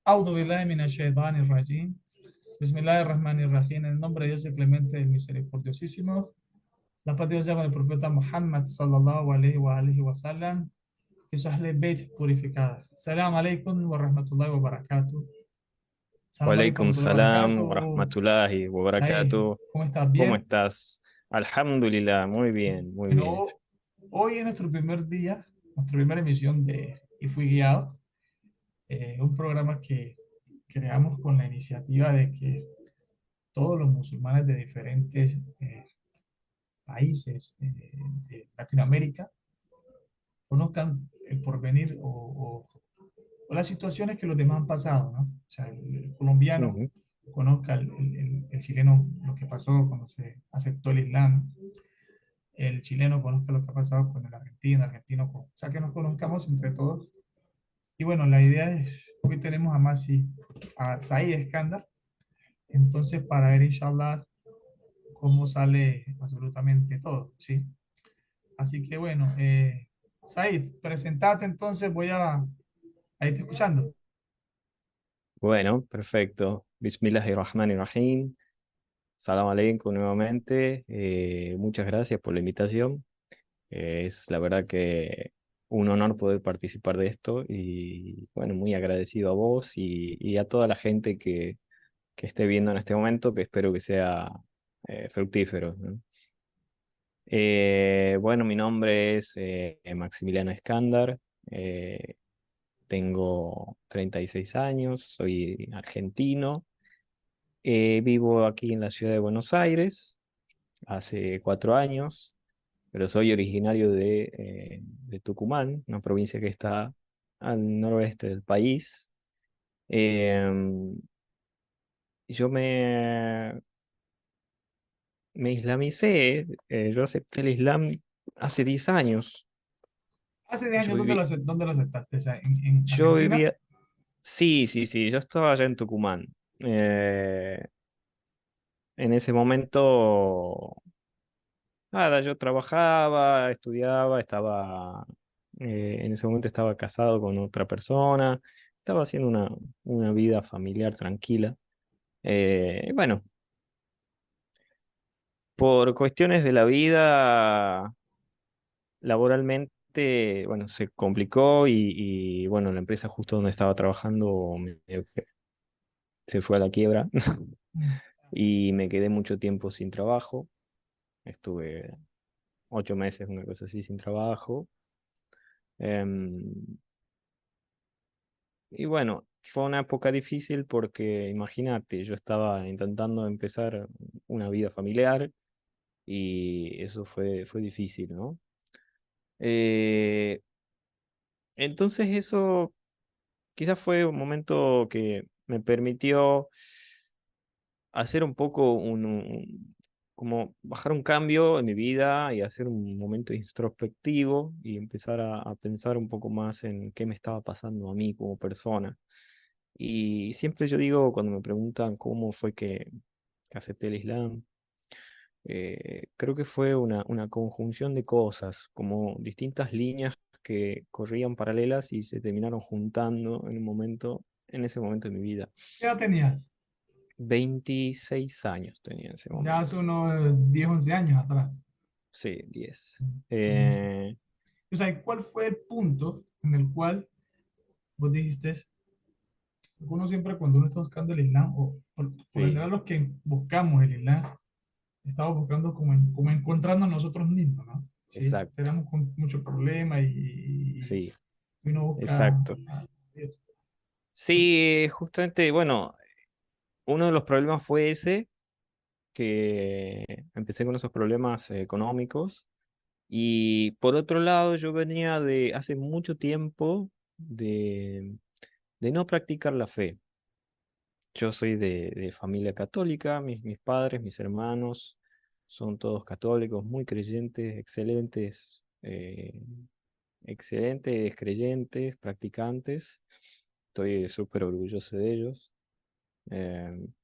Audu billahi minash shaitanir rajim. Bismillahirrahmanirrahim. En el nombre de Dios, el clemente, el misericordiosísimo. La paz de Dios sea con el profeta Muhammad sallallahu alaihi wa sallam y su Ahle Bayt purificada. Salam alaikum wa rahmatullahi wa barakatuh. Salam alaikum wa Walaikum rahmatullahi wa salam wa barakatuh. rahmatullahi wa Said, barakatuh. ¿cómo estás? ¿Cómo ¿Bien? estás? Alhamdulillah, muy bien, muy Bueno, bien. hoy es nuestro primer día, nuestra primera emisión de Y Fui Guiado, un programa que creamos con la iniciativa de que todos los musulmanes de diferentes países de Latinoamérica conozcan el porvenir o las situaciones que los demás han pasado, ¿no? O sea, el colombiano Ujú, conozca el chileno lo que pasó cuando se aceptó el Islam, el chileno conozca lo que ha pasado con el argentino, o sea, que nos conozcamos entre todos. Y bueno, la idea es, hoy tenemos a Masi, a Said Escándar, entonces para ver, inshallah, cómo sale absolutamente todo, ¿sí? Así que bueno, Said, presentate entonces, a irte escuchando. bueno, perfecto. Bismillahirrahmanirrahim. Salam aleikum nuevamente. Muchas gracias por la invitación. Es la verdad que un honor poder participar de esto y bueno, muy agradecido a vos y a toda la gente que esté viendo en este momento, que espero que sea fructífero, ¿no? Bueno, mi nombre es Maximiliano Escándar, eh, tengo 36 años, soy argentino, vivo aquí en la ciudad de Buenos Aires hace 4 años, pero soy originario de Tucumán, una provincia que está al noroeste del país. Yo me islamicé, yo acepté el Islam hace 10 años. Hace 10 Yo años, viví, dónde lo aceptaste? O sea, en yo Argentina? vivía, sí, sí, sí, yo estaba allá en Tucumán. Eh, en ese momento, nada, yo trabajaba, estudiaba, en ese momento estaba casado con otra persona, estaba haciendo una vida familiar tranquila. Bueno, por cuestiones de la vida, laboralmente, bueno, se complicó y, bueno, la empresa justo donde estaba trabajando medio que se fue a la quiebra. Mm. Y me quedé mucho tiempo sin trabajo. Estuve 8 meses, una cosa así, sin trabajo. Em, y bueno, fue una época difícil porque imagínate, yo estaba intentando empezar una vida familiar y eso fue difícil, ¿no? Eh, entonces eso quizás fue un momento que me permitió hacer un poco como bajar un cambio en mi vida y hacer un momento introspectivo y empezar a pensar un poco más en qué me estaba pasando a mí como persona. Y siempre yo digo, cuando me preguntan cómo fue que acepté el Islam, creo que fue una conjunción de cosas, como distintas líneas que corrían paralelas y se terminaron juntando en ese momento de mi vida. ¿Qué edad tenías? 26 años tenía en ese Ya hace momento. unos 10 11 años atrás. Sí, 10. Buenísimo. O sea, ¿cuál fue el punto en el cual vos dijiste, uno siempre cuando uno está buscando el Islam, o por lo Sí, general los que buscamos el Islam, estamos buscando como encontrando a nosotros mismos, ¿no? Sí, exacto. tenemos con mucho problema Sí, y uno busca exacto. a Dios. Pues, Sí, justamente, bueno, uno de los problemas fue ese, que empecé con esos problemas económicos. Y por otro lado, yo venía de hace mucho tiempo de no practicar la fe. Yo soy de familia católica, mis padres, mis hermanos son todos católicos, muy creyentes, excelentes, excelentes creyentes, practicantes. Estoy súper orgulloso de ellos.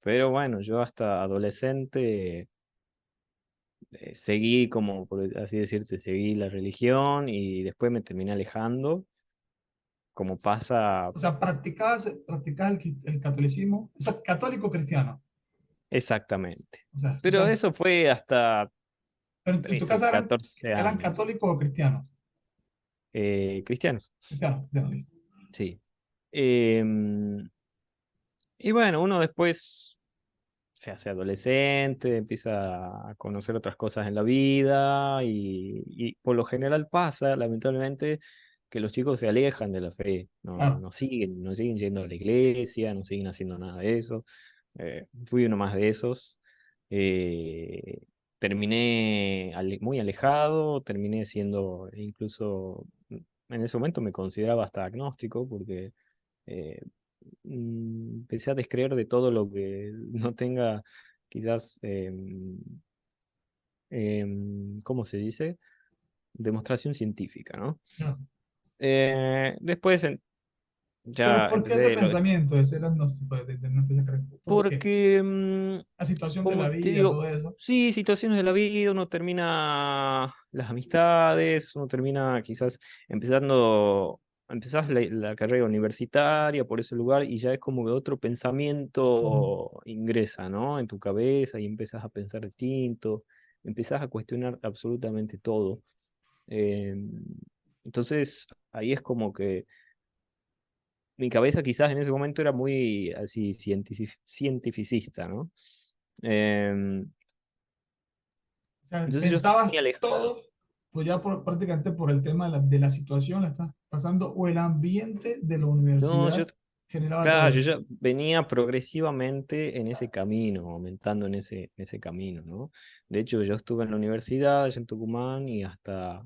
Pero bueno, yo hasta adolescente seguí, como por así decirte, seguí la religión y después me terminé alejando como pasa O sea, practicabas el catolicismo, o sea, católico cristiano. exactamente. O Pero sea, eso fue hasta pero en tu 13 casa 14 eran años. católicos o cristianos. Cristianos, Cristianos, cristianos, listo. sí. Em, y bueno, uno después se hace adolescente, empieza a conocer otras cosas en la vida y por lo general pasa, lamentablemente, que los chicos se alejan de la fe, Claro. no siguen yendo a la iglesia, no siguen haciendo nada de eso. Fui uno más de esos. Eh, Terminé muy alejado, terminé siendo incluso, en ese momento me consideraba hasta agnóstico porque eh, empecé a descreer de todo lo que no tenga quizás, ¿cómo se dice? Demostración científica, ¿no? Ya. Después Pero ya ¿por qué ese empecé, pensamiento de ser agnóstico? De no empezar a creer? ¿Por qué? porque, La situación de la como te vida, digo, todo eso. sí, situaciones de la vida, uno termina las amistades, uno termina quizás empezás la carrera universitaria por ese lugar y ya es como que otro Ujú. pensamiento ingresa, ¿no? En tu cabeza y empezás a pensar distinto, empezás a cuestionar absolutamente todo. Eh, entonces, ahí es como que mi cabeza quizás en ese momento era muy así cientificista, ¿no? Em, O sea, entonces yo estaba muy pensabas alejado. todo, pues ya prácticamente por el tema de la situación la estás pasando, o el ambiente de la No, universidad generaba todo claro, yo eso. ya venía progresivamente en ese camino, aumentando en ese camino, ¿no? De hecho, yo estuve en la universidad, allá en Tucumán, y hasta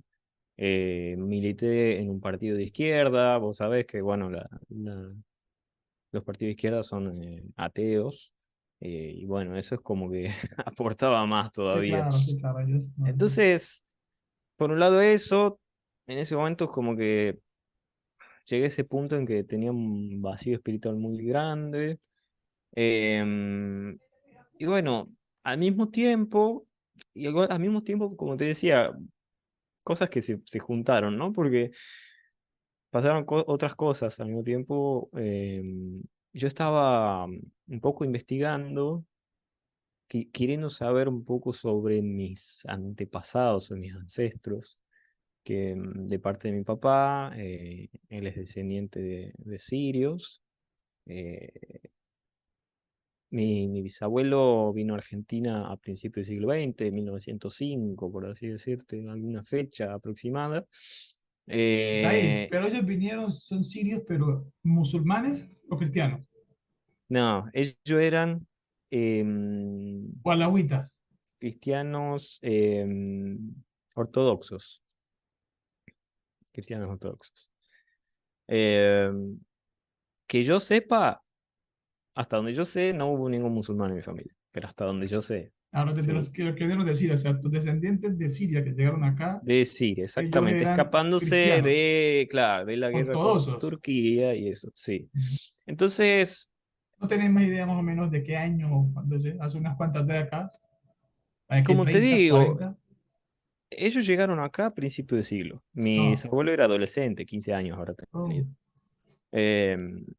milité en un partido de izquierda. Vos sabés que, bueno, los partidos de izquierda son ateos, y bueno, eso es como que aportaba más todavía. Sí, claro, ellos, no, Entonces, por un lado eso, en ese momento es como que llegué a ese punto en que tenía un vacío espiritual muy grande. em, y bueno, al mismo tiempo, al mismo tiempo, como te decía, cosas que se juntaron, ¿no? Porque pasaron otras cosas al mismo tiempo. Yo estaba un poco investigando, queriendo saber un poco sobre mis antepasados o mis ancestros, que de parte de mi papá, él es descendiente de sirios. eh, mi bisabuelo vino a Argentina a principios del siglo XX, 1905, por así decirte, en alguna fecha aproximada. es ahí, Eh, pero ellos vinieron, son sirios, pero musulmanes o cristianos, no, ellos eran em, o alauitas. cristianos ortodoxos, cristianos ortodoxos. Em, que yo sepa, hasta donde yo sé, no hubo ningún musulmán en mi familia, pero hasta donde yo sé, Ahora, desde sí. los que vinieron de Siria, o sea, tus descendientes de Siria que llegaron acá, De Siria, ellos exactamente, eran escapándose cristianos, de, claro, de la guerra con ortodoxos. Turquía y eso, sí. Entonces, No tenemos idea más o menos de qué año, hace unas cuantas décadas, para que como te 30, digo, 40. ellos llegaron acá a principios de siglo. Mi No. abuelo era adolescente, 15 años ahora Oh, tenía.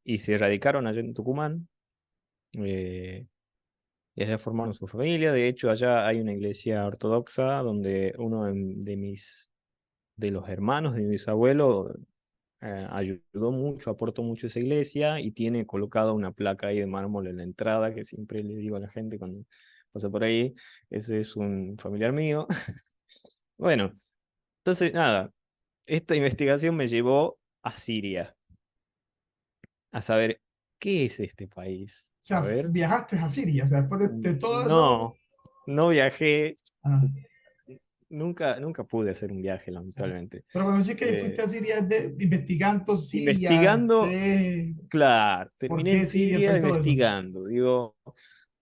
Y se radicaron allá en Tucumán, eh, y allá formaron su familia. De hecho, allá hay una iglesia ortodoxa donde uno de los hermanos de mi bisabuelo ayudó mucho, aportó mucho a esa iglesia y tiene colocada una placa ahí de mármol en la entrada que siempre le digo a la gente cuando pasa por ahí, ese es un familiar mío. Bueno, entonces nada, esta investigación me llevó a Siria, a saber qué es este país. o A sea, ver, viajaste a Siria, o sea, después de todo eso. no, no viajé, Ah, nunca pude hacer un viaje, ah. lamentablemente. Pero cuando decís que fuiste Eh, a Siria, es de, investigando Siria, Investigando, claro, por terminé en qué Siria, el Siria país, todo eso. investigando. Digo,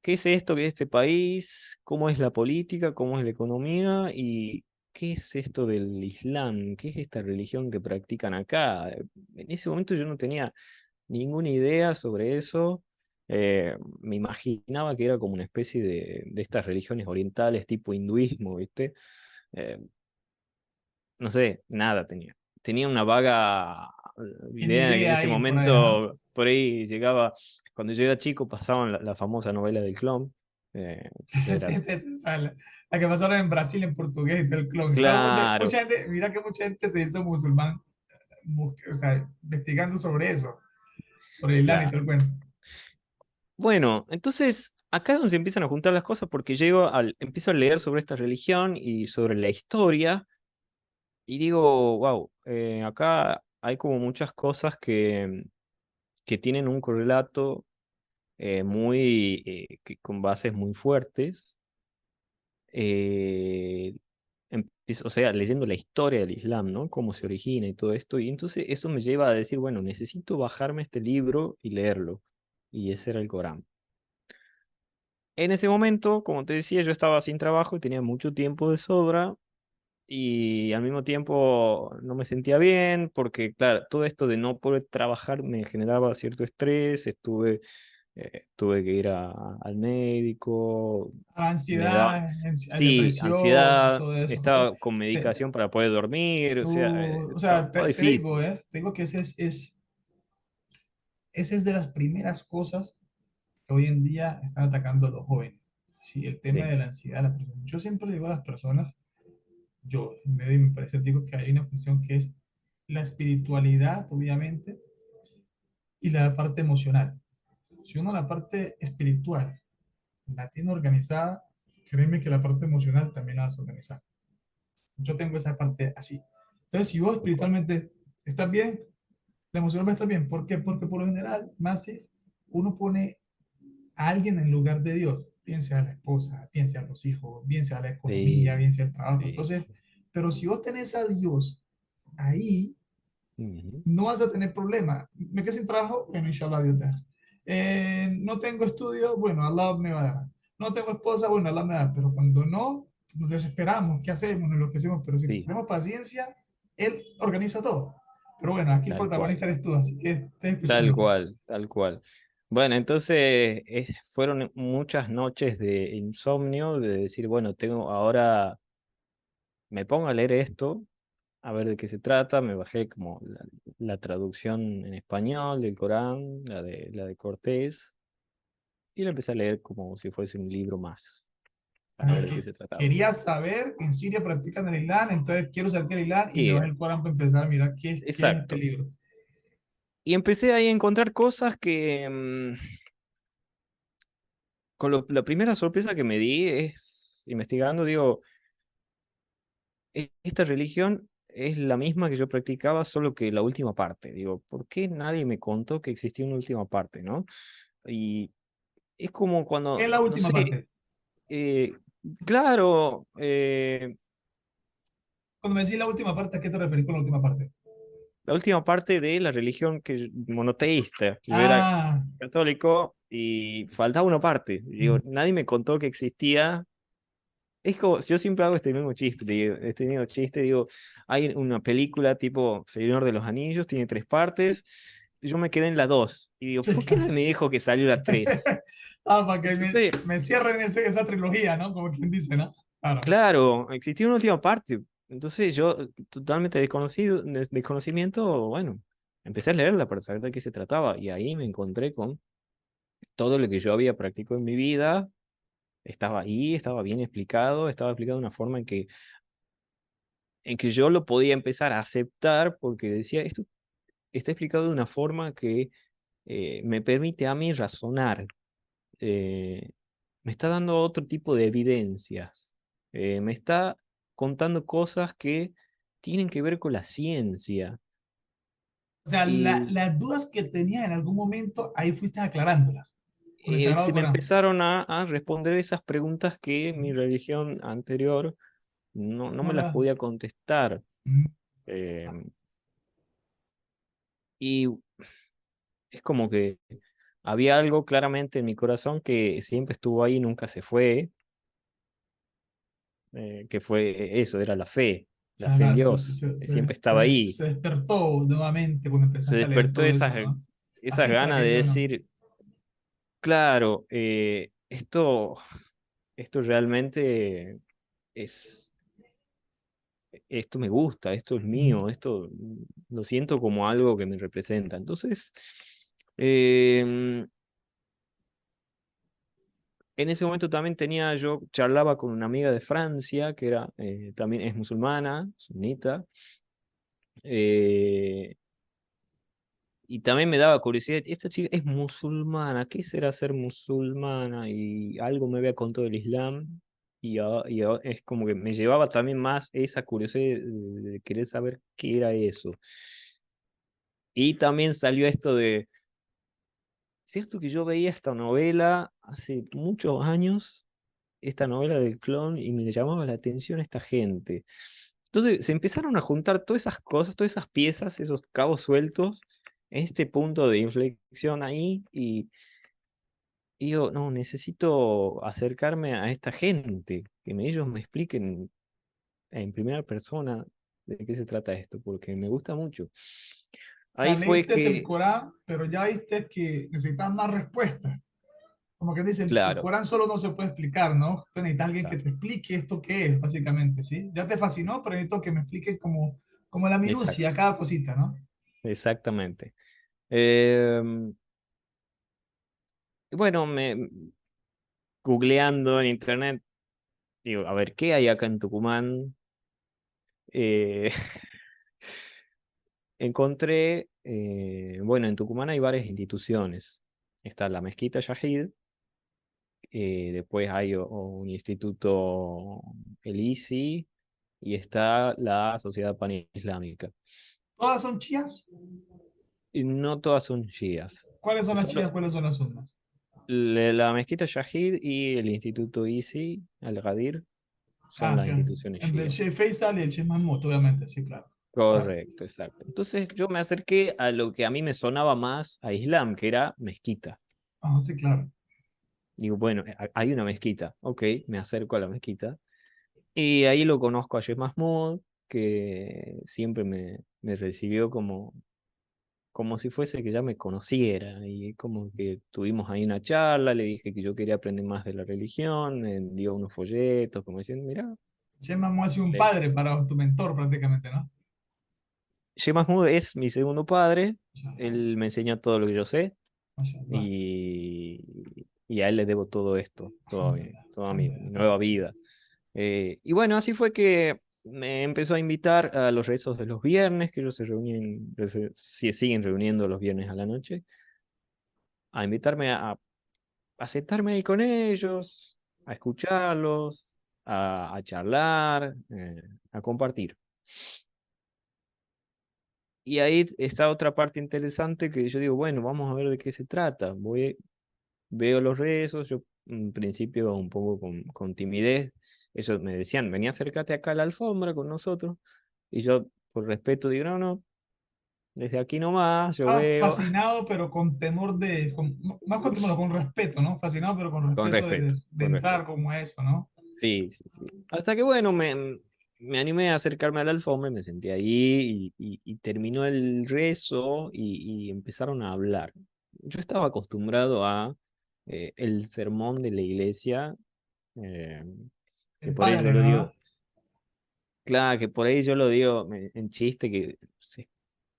¿qué es esto? ¿Qué es este país? ¿Cómo es la política? ¿Cómo es la economía? ¿Y qué es esto del Islam? ¿Qué es esta religión que practican acá? En ese momento yo no tenía ninguna idea sobre eso. Me imaginaba que era como una especie de estas religiones orientales tipo hinduismo, ¿viste? Eh, no sé, nada tenía. tenía una vaga Tiene idea de que en idea ese ahí, por ahí, ajá. momento, por ahí llegaba, cuando yo era chico, pasaban la famosa novela del clon. Yo Sí, era, sí, sí, o sea, la que pasaron en Brasil en portugués y todo el clon. Y todo el mundo, claro, mucha gente, mira que mucha gente se hizo musulmán, o sea, investigando sobre eso, sobre el Islam y todo claro. el cuento. Bueno, entonces acá es donde se empiezan a juntar las cosas porque empiezo a leer sobre esta religión y sobre la historia y digo, wow, acá hay como muchas cosas que tienen un correlato con bases muy fuertes. eh, o sea, leyendo la historia del Islam, ¿no? Cómo se origina y todo esto. Y entonces eso me lleva a decir, bueno, necesito bajarme este libro y leerlo. Y ese era el Corán. En ese momento, como te decía, yo estaba sin trabajo y tenía mucho tiempo de sobra y al mismo tiempo no me sentía bien porque, claro, todo esto de no poder trabajar me generaba cierto estrés, tuve que ir al médico, A me daba, ansiedad, sí, depresión, ansiedad, todo eso. estaba con Te- medicación para poder dormir, o sea, o sea, estaba te digo, difícil. te digo que ese es de las primeras cosas que hoy en día están atacando a los jóvenes. Sí, el tema Sí, de la ansiedad, la presión. Yo siempre le digo a las personas, yo en medio de mi parecer digo que hay una cuestión que es la espiritualidad, obviamente, y la parte emocional. Si uno la parte espiritual la tiene organizada, créeme que la parte emocional también la vas a organizar. Yo tengo esa parte así. Entonces, si vos espiritualmente estás bien, la emoción va a estar bien. ¿Por qué? Porque por lo general, más si uno pone a alguien en lugar de Dios, bien sea la esposa, bien sea los hijos, bien sea la economía, sí, bien sea el trabajo. sí. Entonces, pero si vos tenés a Dios ahí, Ujú. no vas a tener problema. Me quedé sin trabajo, bueno, inshallah Dios te da. No tengo estudio, bueno, Allah me va a dar. No tengo esposa, bueno, Allah me va a dar. Pero cuando no, nos desesperamos, ¿qué hacemos? Nos enloquecemos. Pero si Sí, tenemos paciencia, Él organiza todo. Pero bueno, aquí el tal cual. protagonista eres tú, así que estoy Tal escuchándote. cual, tal cual. Bueno, entonces fueron muchas noches de insomnio, de decir, bueno, ahora me pongo a leer esto, a ver de qué se trata, me bajé como la traducción en español del Corán, la de Cortés, y la empecé a leer como si fuese un libro más, a ver Ah, de qué se trataba. quería saber que en Siria practican el Islam, entonces quiero saber qué es el Islam y me Sí, bajé el Corán para empezar a mirar qué es este exacto. libro. Y empecé ahí a encontrar cosas la primera sorpresa que me di es, investigando, digo, esta religión es la misma que yo practicaba, solo que la última parte. Digo, ¿por qué nadie me contó que existía una última parte, no? Y es como ¿Qué es cuando, la no última sé, parte? eh, claro, Cuando me decís la última parte, ¿a qué te referís con la última parte? la última parte de la religión monoteísta. Yo era Ah, católico y faltaba una parte. Digo, mm, nadie me contó que existía. Es como, yo siempre hago este mismo chiste, digo, hay una película tipo Señor de los Anillos, tiene tres partes, yo me quedé en la dos, y digo, sí, ¿por qué claro. nadie me dijo que salió la tres? Para que Entonces, me cierren esa trilogía, ¿no? Como quien dice, ¿no? Claro. claro, existía una última parte, entonces yo, totalmente desconocido, desconocimiento, bueno, empecé a leerla para saber de qué se trataba, y ahí me encontré con todo lo que yo había practicado en mi vida, estaba ahí, estaba bien explicado, estaba explicado de una forma en que yo lo podía empezar a aceptar porque decía, esto está explicado de una forma que me permite a mí razonar, eh, me está dando otro tipo de evidencias, me está contando cosas que tienen que ver con la ciencia. O sea, Y las dudas que tenía en algún momento, ahí fuiste aclarándolas con el Sagrado se me Corán. empezaron a responder esas preguntas que mi religión anterior no No me las las... podía contestar. mm, Eh, ah, y es como que había algo claramente en mi corazón que siempre estuvo ahí, nunca se fue, que fue eso, era o la sea, fe en claro, Dios, siempre estaba ahí. se despertó nuevamente cuando Se empezaste a leer despertó todo eso, esas, ¿no? esas Aquí está, ganas que de yo no. decir, claro, esto realmente es, esto me gusta, esto es Ujú. mío, esto lo siento como algo que me representa. Entonces, em, en ese momento también yo charlaba con una amiga de Francia, que era, también es musulmana, sunita, eh, y también me daba curiosidad, esta chica es musulmana, ¿qué será ser musulmana? Y algo me había contado del Islam, es como que me llevaba también más esa curiosidad de querer saber qué era eso. Y también salió esto de, cierto que yo veía esta novela hace muchos años, esta novela del clon, y me llamaba la atención esta gente. Entonces se empezaron a juntar todas esas cosas, todas esas piezas, esos cabos sueltos, en este punto de inflexión ahí, y digo, no, necesito acercarme a esta gente, ellos me expliquen en primera persona de qué se trata esto, porque me gusta mucho. O sea, Ahí fue leíste el que, Corán, pero ya viste que necesitas más respuestas. Como que dice, el claro, Corán solo no se puede explicar, ¿no? Tú necesitas alguien que claro, te explique esto qué es, básicamente, ¿sí? Ya te fascinó, pero necesito que me explique como la minucia, exacto, cada cosita, ¿no? exactamente. Em, bueno, googleando en internet, digo, a ver, ¿qué hay acá en Tucumán? Eh, encontré, bueno, en Tucumán hay varias instituciones. Está la Mezquita Yahid, después hay un instituto, el ISI, y está la Sociedad Panislámica. ¿Todas son chías? Y no todas son chiías. ¿Cuáles son las Solo chías? ¿Cuáles son las sunnas? la Mezquita Yahid y el instituto ISI, Al-Ghadir, son Ah, las que instituciones el del chiíes. Sheikh Faisal y el Sheikh Mahmoud, obviamente, sí, claro. Claro. Correcto, exacto. Entonces yo me acerqué a lo que a mí me sonaba más a Islam, que era mezquita. Ah, sí, claro. Digo, bueno, hay una mezquita, ok, me acerco a la mezquita. Y ahí lo conozco a Sheikh Mahmoud, que siempre me recibió como si fuese que ya me conociera. Y como que tuvimos ahí una charla, le dije que yo quería aprender más de la religión, me dio unos folletos, como diciendo, mira, Sheikh Mahmoud ha sido un padre para tu mentor prácticamente, ¿no? Sheikh Mahmoud es mi segundo padre, Mashallah, él me enseñó todo lo que yo sé. mashallah. Y a él le debo todo esto, Alhamdulillah, toda mi alhamdulillah. nueva vida. Y bueno, así fue que me empezó a invitar a los rezos de los viernes, que ellos se siguen reuniendo los viernes a la noche, a invitarme a sentarme ahí con ellos, a escucharlos, a charlar, a compartir. Y ahí está otra parte interesante que yo digo, bueno, vamos a ver de qué se trata. Veo los rezos, yo en principio un poco con timidez, ellos me decían, vení, acércate acá a la alfombra con nosotros, y yo por respeto digo, no, no, desde aquí nomás, yo Ah, veo, fascinado, pero con temor más con temor, con respeto, ¿no? Fascinado, pero con con respeto respeto, de con entrar respeto. como eso, ¿no? Sí, sí, sí. Hasta que bueno, me animé a acercarme a la alfombra, y me senté ahí y terminó el rezo y empezaron a hablar. Yo estaba acostumbrado a el sermón de la iglesia, eh, que El por ahí yo padre, lo ¿no? digo. Claro, que por ahí yo lo digo en chiste, que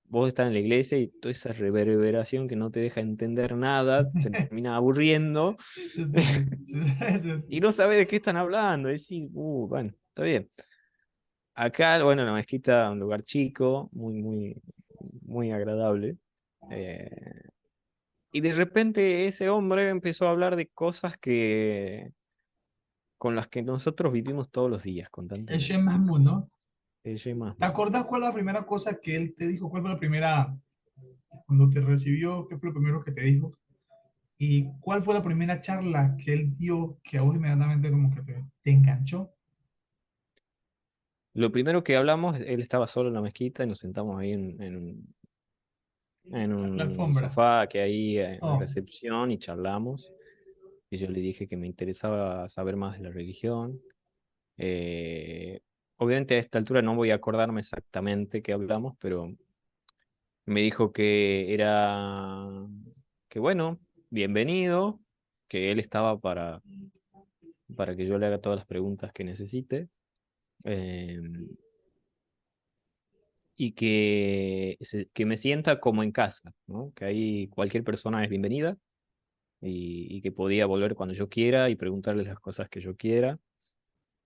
vos estás en la iglesia y toda esa reverberación que no te deja entender nada, te termina aburriendo Sí, sí, sí, sí, sí, y sí. no sabes de qué están hablando. Es decir, bueno, está bien. Acá, bueno, la mezquita, un lugar chico, muy agradable. eh, y de repente ese hombre empezó a hablar de cosas con las que nosotros vivimos todos los días El Sheikh constantemente. Mahmoud, ¿no? Ella y más. ¿Te acordás cuál es la primera cosa que él te dijo? ¿Cuál fue la primera, cuando te recibió, qué fue lo primero que te dijo? ¿Y cuál fue la primera charla que él dio que a vos inmediatamente como que te enganchó? Lo primero que hablamos, él estaba solo en la mezquita y nos sentamos ahí en La un alfombra. sofá que hay en la Oh, recepción y charlamos. Y yo le dije que me interesaba saber más de la religión. Eh, Obviamente a esta altura no voy a acordarme exactamente qué hablamos, pero me dijo que bueno, bienvenido, que él estaba para que yo le haga todas las preguntas que necesite. y que me sienta como en casa, ¿no? Que ahí cualquier persona es bienvenida y que podía volver cuando yo quiera y preguntarles las cosas que yo quiera,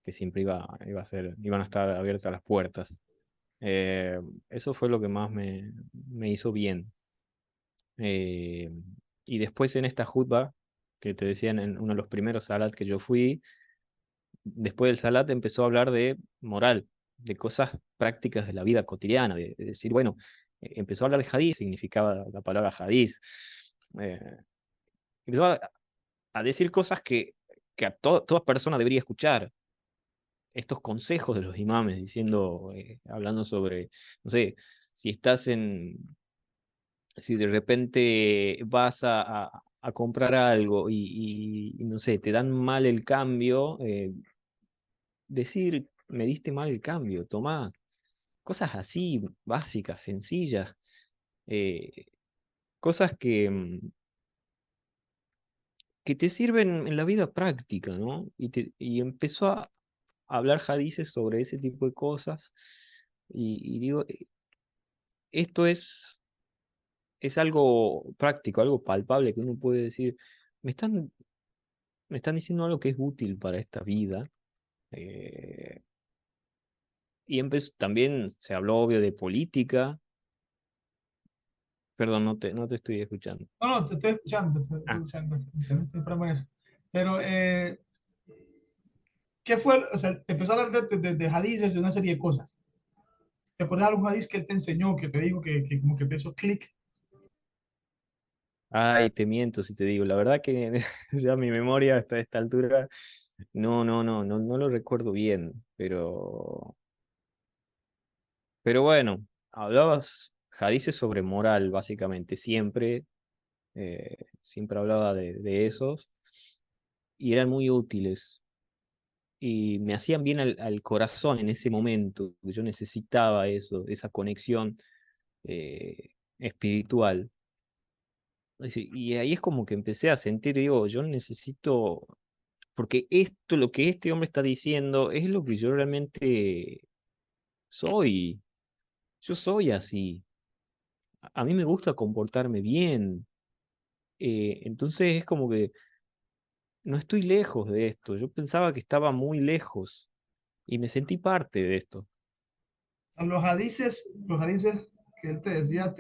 que siempre iban a estar abiertas las puertas. Eh, Eso fue lo que más me hizo bien. Eh, y después en esta jutba, que te decían en uno de los primeros salat que yo fui, después del salat empezó a hablar de moral, de cosas prácticas de la vida cotidiana, de decir, bueno, empezó a hablar de hadís, significaba la palabra hadís. Eh, Empezó a decir cosas que a toda persona debería escuchar. Estos consejos de los imames, diciendo, hablando sobre, no sé, si estás en, si de repente vas a comprar algo y, no sé, te dan mal el cambio, decir, me diste mal el cambio, tomá, cosas así, básicas, sencillas, eh, cosas que te sirven en la vida práctica, ¿no? Y empezó a hablar hadices sobre ese tipo de cosas y digo, esto es algo práctico, algo palpable que uno puede decir, me están, me están diciendo algo que es útil para esta vida. eh, y también se habló, obvio, de política. Perdón, no te estoy escuchando. No, no, te estoy escuchando, te estoy Ah, escuchando. Estoy para eso. Pero, ¿qué fue? O sea, te empezó a hablar de hadices, de una serie de cosas. ¿Te acuerdas de algún hadiz que él te enseñó, que te dijo que como que te hizo clic? ay, te miento si te digo. La verdad que ya mi memoria hasta esta altura no lo recuerdo bien. Pero bueno, hablabas hadices sobre moral, básicamente, siempre hablaba de esos y eran muy útiles y me hacían bien al corazón en ese momento. Yo necesitaba eso, esa conexión espiritual. Y ahí es como que empecé a sentir, digo, yo necesito, porque esto, lo que este hombre está diciendo, es lo que yo realmente soy. Yo soy así. A mí me gusta comportarme bien. Entonces es como que no estoy lejos de esto. Yo pensaba que estaba muy lejos y me sentí parte de esto. Los hadices que él te decía,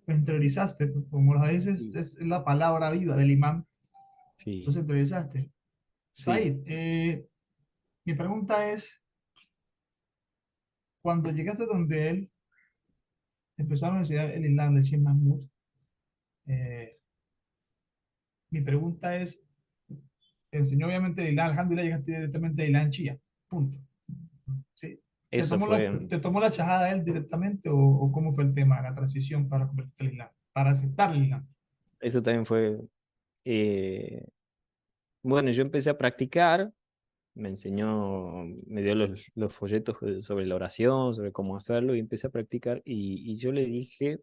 lo interiorizaste. Como los hadices Sí, es la palabra viva del imán, sí, entonces interiorizaste. sí. Said, mi pregunta es, cuando llegaste donde él, te empezaron a enseñar el Islam de Shin Mahmud, eh, mi pregunta es, te enseñó obviamente el Islam, alhamdulillah, llegaste directamente a Islam Chía, punto. ¿Sí? Eso fue, ¿Te tomó la chajada él directamente o cómo fue el tema, la transición para convertirte al Islam, para aceptar el Islam? eso también fue, eh, bueno, yo empecé a practicar, me enseñó, me dio los folletos sobre la oración, sobre cómo hacerlo y empecé a practicar y yo le dije,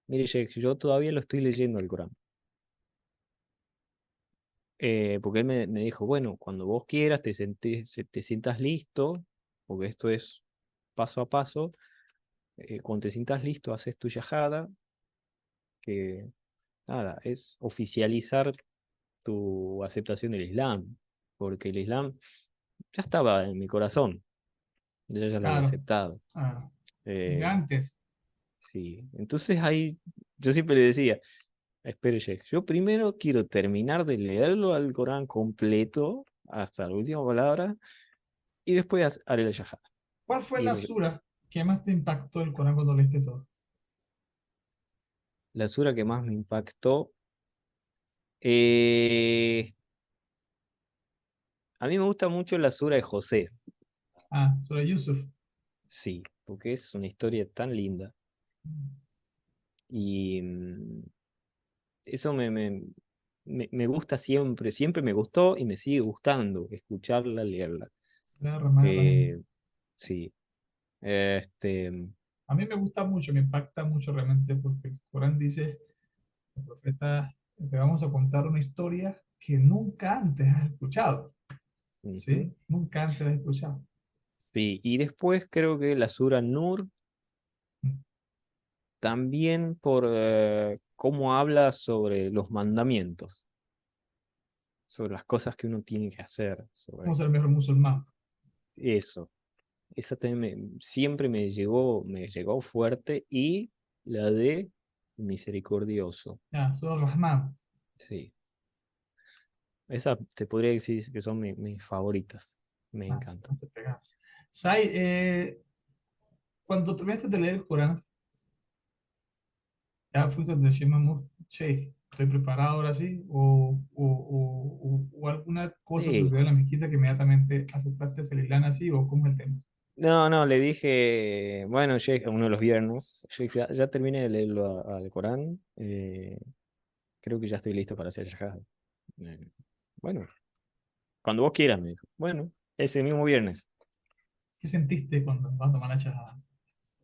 mire, Sheikh, yo todavía lo estoy leyendo el Corán. Porque él me dijo, bueno, cuando vos quieras, te sientas listo, porque esto es paso a paso, cuando te sientas listo, haces tu yajada, que nada, es oficializar tu aceptación del Islam, porque el Islam ya estaba en mi corazón, yo ya lo había Claro, aceptado. claro. Desde Eh, antes. sí, entonces ahí yo siempre le decía, espere, Sheikh, yo primero quiero terminar de leerlo al Corán completo, hasta la última palabra, y después haré la yajada. ¿Cuál fue Y la sura que más te impactó del Corán cuando leíste todo? la sura que más me impactó, eh, a mí me gusta mucho la sura de José, Ah, sobre Yusuf. sí, porque es una historia tan linda. Y eso me gusta siempre, siempre me gustó y me sigue gustando escucharla, leerla. Rahim. Eh, sí, este, A mí me gusta mucho, me impacta mucho realmente porque el Corán dice, el profeta, te vamos a contar una historia que nunca antes has escuchado. ujú, ¿Sí? Nunca antes has escuchado. Sí, y después creo que la Sura Nur también por cómo habla sobre los mandamientos, sobre las cosas que uno tiene que hacer, ¿Cómo sobre ser el mejor musulmán? eso. Esa también siempre me llegó fuerte y la de misericordioso. Ya, soy Rahman. Sí, esa te podría decir que son mis favoritas. Me Ah, encantan. no te pegas. Sai, cuando terminaste de leer el Corán, ¿ya fuiste donde Shema Sheikh, estoy preparado ahora sí? ¿O alguna cosa Sí. sucedió en la mezquita que inmediatamente aceptaste el Islam así? ¿O cómo es el tema? No, no, le dije, bueno, Sheikh, uno de los viernes, Sheikh, ya terminé de leerlo al Corán, creo que ya estoy listo para hacer yihad. Eh, bueno, cuando vos quieras, me dijo. Bueno, ese mismo viernes. ¿Qué sentiste cuando vas a tomar la shahada?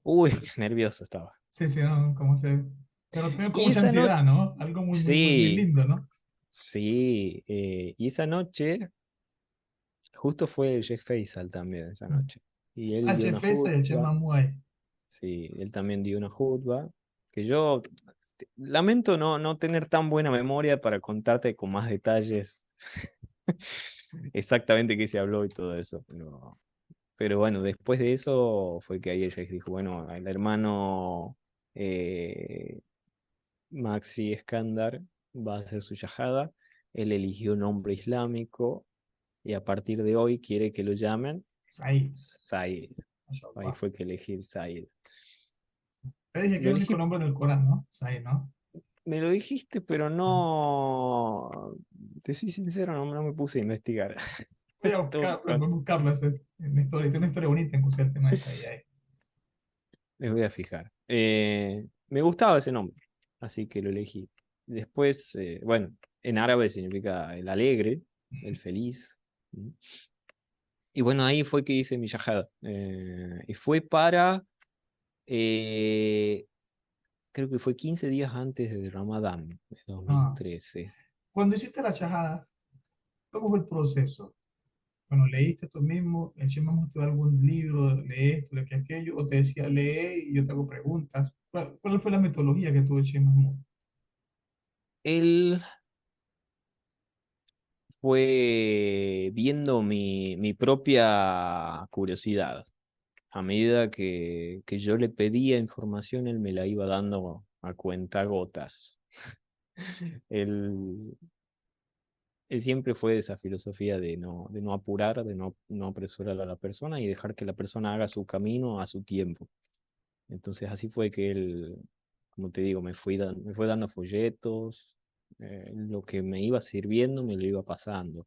Uy, nervioso estaba. Sí, sí, ¿no? ¿Cómo se... Pero también como Y esa esa noche, ansiedad, ¿no? Algo muy, muy, muy, muy sí, lindo, ¿no? sí, y esa noche, justo fue el Sheikh Faisal también esa noche. Y él Ah, el dio una chef ese y el chef jutba, Mamuay. sí, él también dio una jutba, que yo lamento no tener tan buena memoria para contarte con más detalles exactamente qué se habló y todo eso. Pero bueno, después de eso fue que ahí ella dijo, bueno, el hermano eh, Maxi Eskandar va a hacer su yajada. Él eligió nombre islámico y a partir de hoy quiere que lo llamen Said, Said. Ahí mashallah. fue que elegí Said. Te dije que es Lo el único elegí, nombre del Corán, ¿no? Said, ¿no? me lo dijiste, pero no, te soy sincero, no me puse a investigar. Voy a Tengo buscar, voy a que- buscarlo ese, en la historia. Tiene una historia bonita en el tema de Said ahí. Me voy a fijar. Me gustaba ese nombre, así que lo elegí. Después, bueno, en árabe significa el alegre, el feliz. ¿Mm? Y bueno, ahí fue que hice mi yajada. Y fue para, eh, creo que fue 15 días antes de Ramadán, de Ah. 2013. Cuando hiciste la chajada, ¿cómo fue el proceso? Bueno, ¿leíste tú mismo? ¿El Shema te da algún libro? ¿Lee esto, lee aquello? ¿O te decía, lee y yo te hago preguntas? ¿Cuál fue la metodología que tuvo el Shema? Él fue viendo mi propia curiosidad. A medida que yo le pedía información, él me la iba dando a cuentagotas. Él, él siempre fue de esa filosofía de no apurar, no apresurar a la persona y dejar que la persona haga su camino a su tiempo. Entonces así fue que él, como te digo, me fue dando folletos, lo que me iba sirviendo me lo iba pasando.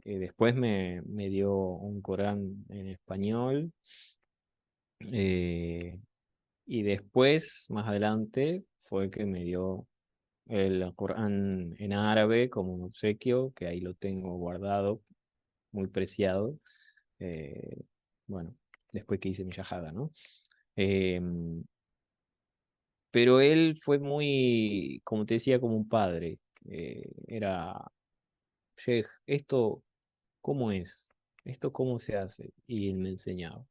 Después me dio un Corán en español. eh, Y después, más adelante, fue que me dio el Corán en árabe como un obsequio, que ahí lo tengo guardado, muy preciado. eh, bueno, después que hice mi yajada, ¿no? Em, pero él fue muy, como te decía, como un padre. Era, Sheikh, ¿esto cómo es? ¿Esto cómo se hace? Y él me enseñaba.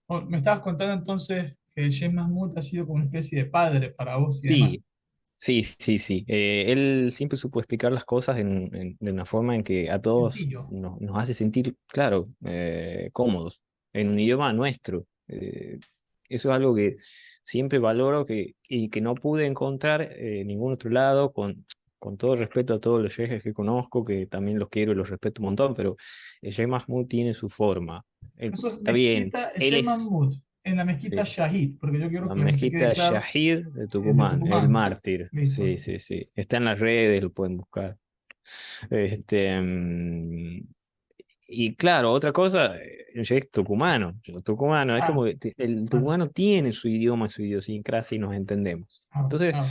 Oh, me estabas contando entonces que el Sheikh Mahmoud ha sido como una especie de padre para vos y Sí, demás. sí, sí, sí. Él siempre supo explicar las cosas de una forma en que a todos Sencillo. nos hace sentir, claro, cómodos, en un idioma nuestro. Eso es algo que siempre valoro y que no pude encontrar en ningún otro lado, con todo el respeto a todos los shejes que conozco, que también los quiero y los respeto un montón, pero el Sheikh Mahmoud tiene su forma. Eso es Está bien, mezquita, el él Sheikh es... Mahmoud, en la mezquita sí, Shahid, porque yo quiero la que la gente quede mezquita claro, Shahid de de Tucumán, el Tucumán. mártir. Listo. Sí, sí, sí. Está en las redes, lo pueden buscar. Este, y claro, otra cosa, yo es tucumano. Tucumano, es Ah, como que el claro, tucumano tiene su idioma, su idiosincrasia y nos entendemos. claro, Entonces, claro.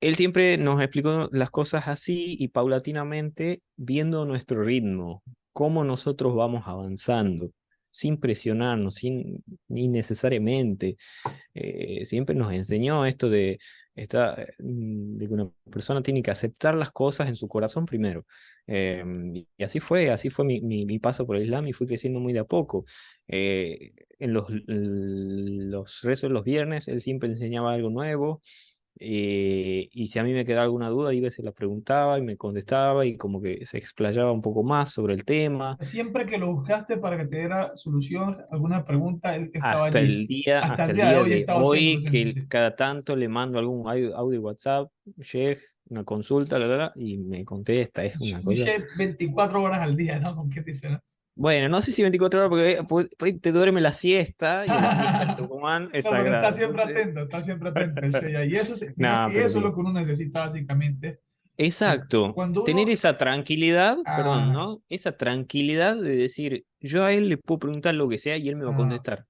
él siempre nos explicó las cosas así y paulatinamente viendo nuestro ritmo, cómo nosotros vamos avanzando. sin presionarnos, sin ni necesariamente. Siempre nos enseñó esto de que una persona tiene que aceptar las cosas en su corazón primero. Y así fue mi paso por el Islam y fui creciendo muy de a poco. En los rezos los viernes, él siempre enseñaba algo nuevo. Y si a mí me quedaba alguna duda, iba y se la preguntaba y me contestaba y como que se explayaba un poco más sobre el tema. Siempre que lo buscaste para que te diera solución a alguna pregunta, él estaba allí. Hasta Hasta el el día de día hoy de estaba siendo hoy, presente, que sí. cada tanto le mando algún audio WhatsApp, Sheikh, una consulta, y me contesta, es una Un cosa. chef 24 horas al día, ¿no? ¿Con qué te dice, no? Bueno, no sé si 24 horas, porque por ahí te duerme la siesta, y la siesta en Tucumán es No, pero sagrada. Entonces, está siempre atento el Shea. Y eso, mira nada, que pero eso es lo sí. que uno necesita básicamente. Exacto, Cuando tener uno, esa tranquilidad, perdón, ah, ¿no? Esa tranquilidad de decir, yo a él le puedo preguntar lo que sea y él me va a ah, contestar.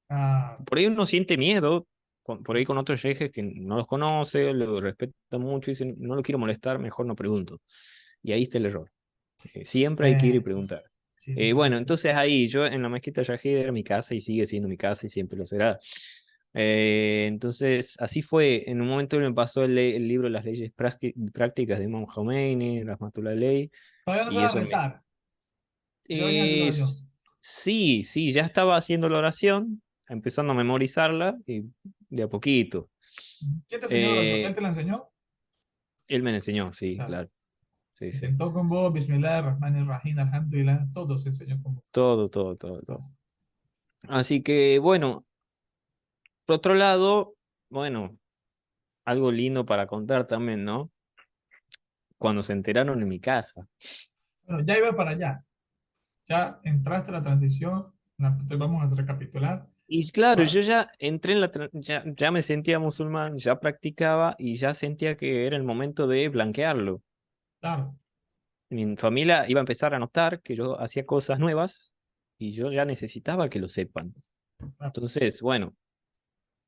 ah, Por ahí uno siente miedo, por ahí con otros ejes que no los conoce, lo respeta mucho y dice, no lo quiero molestar, mejor no pregunto. Y ahí está el error. Siempre hay que ir y sí, preguntar. sí, sí, sí, sí, Bueno, sí. entonces ahí yo en la mezquita Yahid era mi casa y sigue siendo mi casa y siempre lo será. Entonces, así fue. En un momento me pasó el libro Las leyes prácticas de Imam Khomeini, Rahmatullah Ley, Todavía no y sabes eso me... rezar. Ya venías haciendo oración. Es- sí, sí, ya estaba haciendo la oración, empezando a memorizarla y de a poquito. ¿Quién te enseñó la oración? ¿Él Eh, te la enseñó? Él me enseñó, sí, Claro. claro. Sí, Se sí. sentó con vos, Bismillah, Rahman, Rahim, Alhamdulillah, todo se enseñó con vos. Todo, todo, todo, Ah, todo. Así que, bueno, por otro lado, bueno, algo lindo para contar también, ¿no? Cuando se enteraron en mi casa. bueno, ya iba para allá. Ya entraste a la transición. Entonces vamos a recapitular. Y claro, Cua- yo ya entré en ya me sentía musulmán, ya practicaba y ya sentía que era el momento de blanquearlo. Claro, Mi familia iba a empezar a notar que yo hacía cosas nuevas y yo ya necesitaba que lo sepan. claro. Entonces, bueno,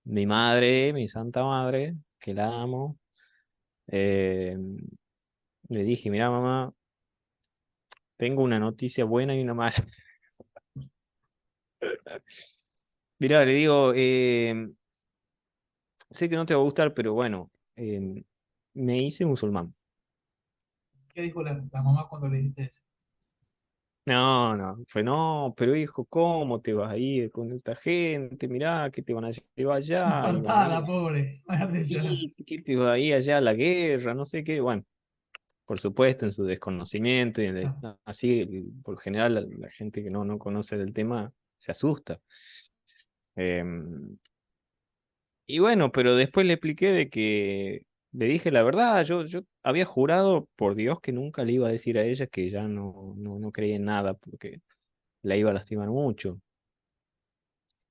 mi madre, mi santa madre, que la amo, eh, le dije, mira mamá, tengo una noticia buena y una mala. Mira, le digo, sé que no te va a gustar, pero bueno, me hice musulmán. ¿Qué dijo la mamá cuando le dijiste eso? No, no, fue no, pero hijo, ¿cómo te vas a ir con esta gente? Mirá, que te van a llevar allá y van a Infartada ir, la pobre. Vaya de ella. sí, que te va a ir allá a la guerra, no sé qué. Bueno, por supuesto, en su desconocimiento y Claro. así, por lo general, la gente que no conoce del tema se asusta. Em, y bueno, pero después le expliqué de que le dije la verdad, yo había jurado por Dios que nunca le iba a decir a ella que ya no creía en nada porque la iba a lastimar mucho.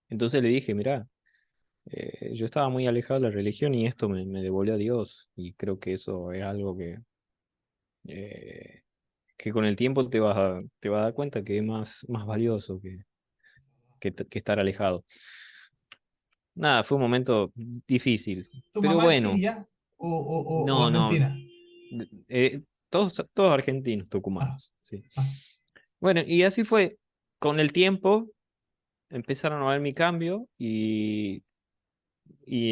Entonces le dije, mira, yo estaba muy alejado de la religión y esto me devolvió a Dios y creo que eso es algo eh, que con el tiempo te vas a dar cuenta que es más valioso que estar alejado. Nada, fue un momento difícil, ¿Tu pero mamá es bueno, siria o no, no, argentina? todos argentinos, Ah, tucumanos, sí. ah. Bueno, y así fue. Con el tiempo empezaron a ver mi cambio y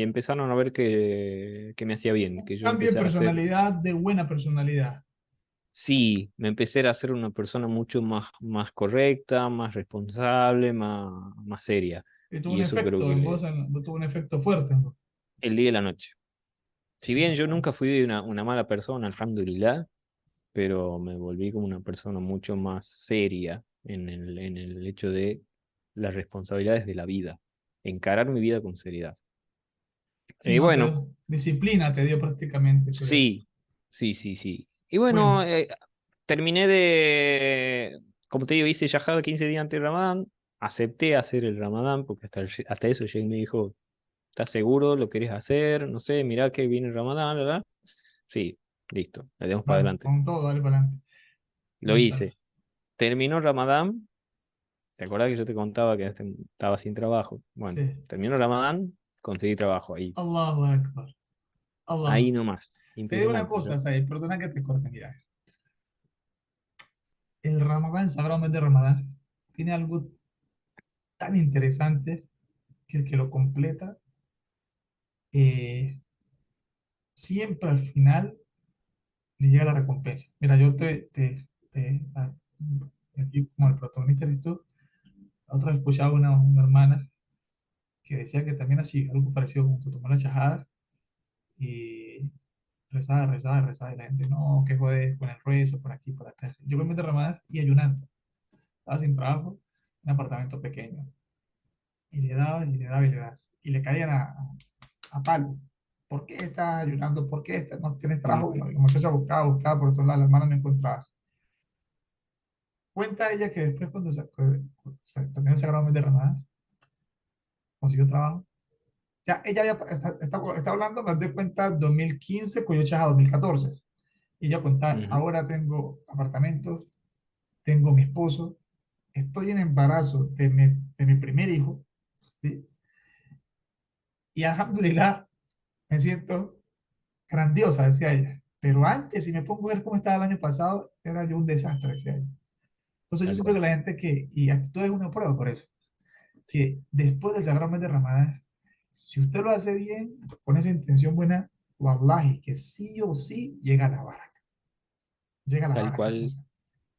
empezaron a ver que me hacía bien, que yo Cambio de empecé a ser, personalidad, de buena personalidad. sí, me empecé a ser una persona mucho más correcta, más responsable, más seria. Y tuvo Y un eso creo efecto en vos, que tuvo un efecto fuerte en vos. el día y la noche. Si bien yo Exactamente. nunca fui una mala persona, alhamdulillah, pero me volví como una persona mucho más seria en el hecho de las responsabilidades de la vida, encarar mi vida con seriedad. Sí, Y no, te bueno, dio, disciplina te dio prácticamente, creo. sí, sí, sí, sí. Y bueno, Bueno, terminé como te digo, hice yajada 15 días antes del Ramadán, acepté hacer el Ramadán, porque hasta eso Jay me dijo, ¿estás seguro? ¿Lo querés hacer? No sé, mirá que viene el Ramadán, ¿verdad? Sí, listo, le demos para vamos, adelante. con todo, dale para adelante. Lo Mashallah. hice. Terminó Ramadán. ¿Te acordás que yo te contaba que estaba sin trabajo? Bueno, Sí. terminó Ramadán, conseguí trabajo ahí. Allahu Akbar. Ahí Allah. nomás. Te digo una Impresionante. cosa, Said, perdona que te corte, mira. El Ramadán, sabrá un mes de Ramadán, tiene algo tan interesante que el que lo completa, eh, siempre al final le llega la recompensa. Mira, yo aquí como el protagonista eres tú, la otra vez escuchaba una hermana que decía que también así, algo parecido como que tomó la chajada y rezaba, rezaba, rezaba, y la gente, no, que jode con el rezo, por aquí, por acá. Yo con mis derramadas y ayunando, estaba sin trabajo, en un apartamento pequeño, y le daba, y le daba, y le daba, y le caían a palo. ¿Por qué estás ayunando? ¿Por qué no tienes trabajo? Y la muchacha buscaba, buscaba por todos lados, la hermana no encontraba. Cuenta ella que después cuando se terminó el sagrado mes de Ramadán, consiguió trabajo. Ya, ella está hablando, me doy cuenta, 2015, Coyochas a 2014. Y ella contaba, Ujú. ahora tengo apartamentos, tengo mi esposo, estoy en embarazo de mi primer hijo, ¿sí? Y alhamdulillah, me siento grandiosa, decía ella. Pero antes, si me pongo a ver cómo estaba el año pasado, era yo un desastre, decía ella. Entonces yo Tal siento que cual, la gente y aquí tú eres una prueba por eso, sí, que después del Sagrado Mes de Ramadán, si usted lo hace bien, con esa intención buena, wallahi, que sí o sí llega la tal baraka, cual, cosa.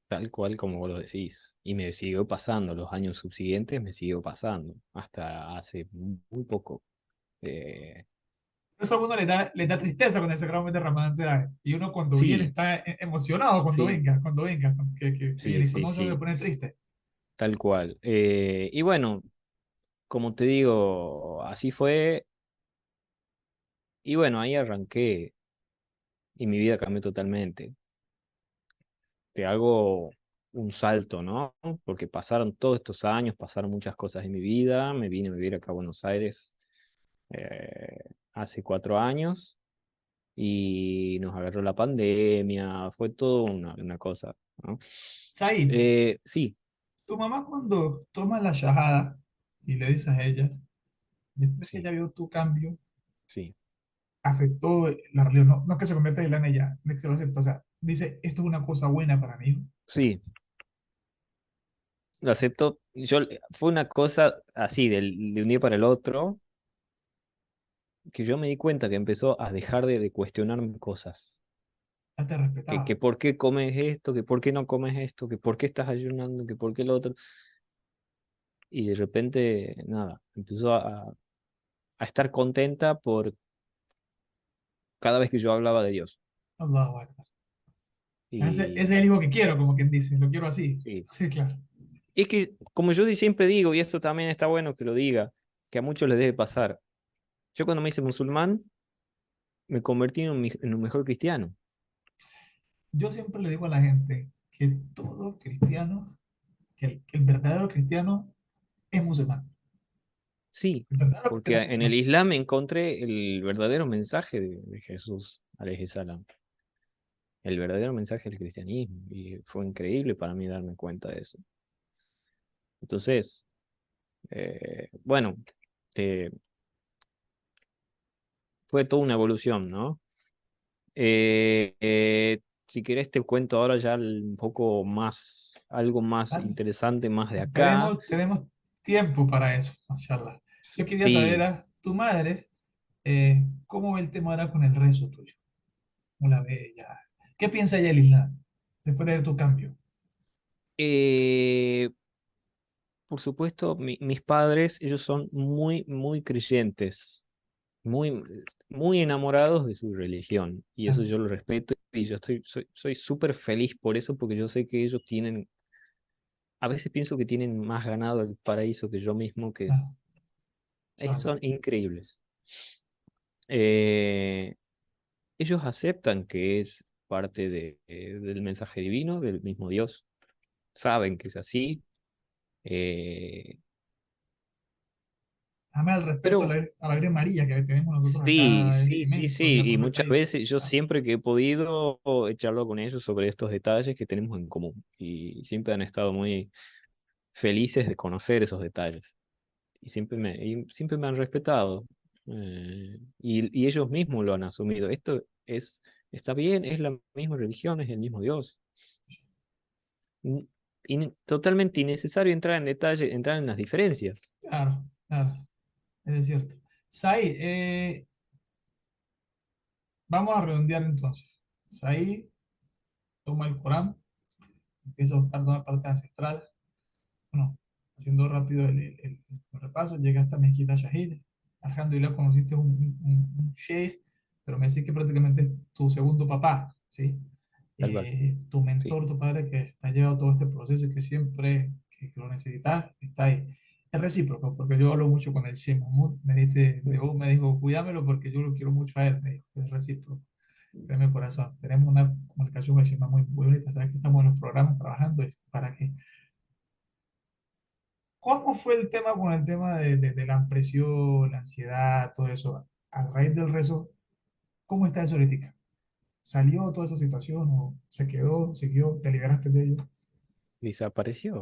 tal cual como vos lo decís. Y me siguió pasando, los años subsiguientes me siguió pasando, hasta hace muy poco. Eh, Por eso a uno le da tristeza cuando el Sagrado Mes de Ramadán se da. Y uno cuando viene sí, está emocionado sí, cuando venga, que sí, viene, y sí, cuando no se me sí, pone triste. tal cual. Y bueno, como te digo, así fue. Y bueno, ahí arranqué y mi vida cambió totalmente. Te hago un salto, ¿no? Porque pasaron todos estos años, pasaron muchas cosas en mi vida, me vine a vivir acá a Buenos Aires hace 4 años y nos agarró la pandemia, fue todo una cosa, ¿no? Said, Sí, tu mamá cuando toma la shahada y le dices a ella, después que sí, ella vio tu cambio, sí, aceptó la religión, no, no que se convierta en islam ella, no es que lo acepta, o sea, dice, esto es una cosa buena para mí, hijo. sí, lo acepto. Fue una cosa así, de un día para el otro, que yo me di cuenta que empezó a dejar de cuestionarme cosas. Ya te Que respetaba. por qué comes esto, que por qué no comes esto, que por qué estás ayunando, que por qué lo otro. Y de repente, nada, empezó a estar contenta por cada vez que yo hablaba de Dios. Allahu Akbar. Ese es Y el hijo que quiero, como quien dice, lo quiero así. sí, Sí, claro. es que como yo siempre digo, y esto también está bueno que lo diga, que a muchos les debe pasar. Yo cuando me hice musulmán, me convertí en un mejor cristiano. Yo siempre le digo a la gente que todo cristiano, que el verdadero cristiano es musulmán. Sí, El verdadero porque cristiano es en el musulmán. Islam encontré el verdadero mensaje de Jesús, alayhi salam, el verdadero mensaje del cristianismo. Y fue increíble para mí darme cuenta de eso. Entonces, bueno, eh, fue toda una evolución, ¿no? Si querés te cuento ahora ya un poco más, algo más ¿Vale? interesante, más de acá. Tenemos tiempo para eso, mashallah. Yo quería saber Sí, a tu madre, cómo ve el tema ahora con el rezo tuyo. ¿Cómo la ve ella? ¿Qué piensa ella del Islam después de ver tu cambio? eh, por supuesto, mis padres, ellos son muy, muy creyentes, muy, muy enamorados de su religión, y eso Claro, yo lo respeto, y soy súper feliz por eso, porque yo sé que ellos tienen, a veces pienso que tienen más ganado el paraíso que yo mismo, que claro, son inshallah. increíbles. Eh, Ellos aceptan que es parte del mensaje divino, del mismo Dios, saben que es así, eh, Dame el respeto a pero la Virgen María que tenemos nosotros sí, acá, es sí, sí, inmenso, ya sí, y con muchas detalles. veces yo Ah, siempre que he podido he charlado con ellos sobre estos detalles que tenemos en común, y siempre han estado muy felices de conocer esos detalles, y siempre me han respetado, y ellos mismos lo han asumido. Está bien, es la misma religión, es el mismo Dios. totalmente innecesario entrar en detalle, entrar en las diferencias. Claro, claro, es cierto. Said, vamos a redondear entonces. Said toma el Corán, empieza a buscar toda la parte ancestral. Bueno, haciendo rápido el repaso, llega hasta Mezquita Shahid. Alhamdulillah, conociste un sheikh, pero me decís que prácticamente es tu segundo papá, ¿sí? Tal cual. Tu Sí. mentor, tu padre, que te ha llevado todo este proceso y que siempre que lo necesitas, está ahí. Es recíproco, porque yo hablo mucho con el Sheikh Mahmoud, me dice, de vos me dijo, cuídamelo porque yo lo quiero mucho a él, me dijo, es recíproco. Créeme corazón, tenemos una comunicación con el Sheikh Mahmoud muy bonita, sabes que estamos en los programas trabajando y para que ¿cómo fue el tema con el tema de la presión, la ansiedad, todo eso? A raíz del rezo, ¿cómo está eso ahorita? ¿Salió toda esa situación o se quedó, siguió, te liberaste de ello? Desapareció.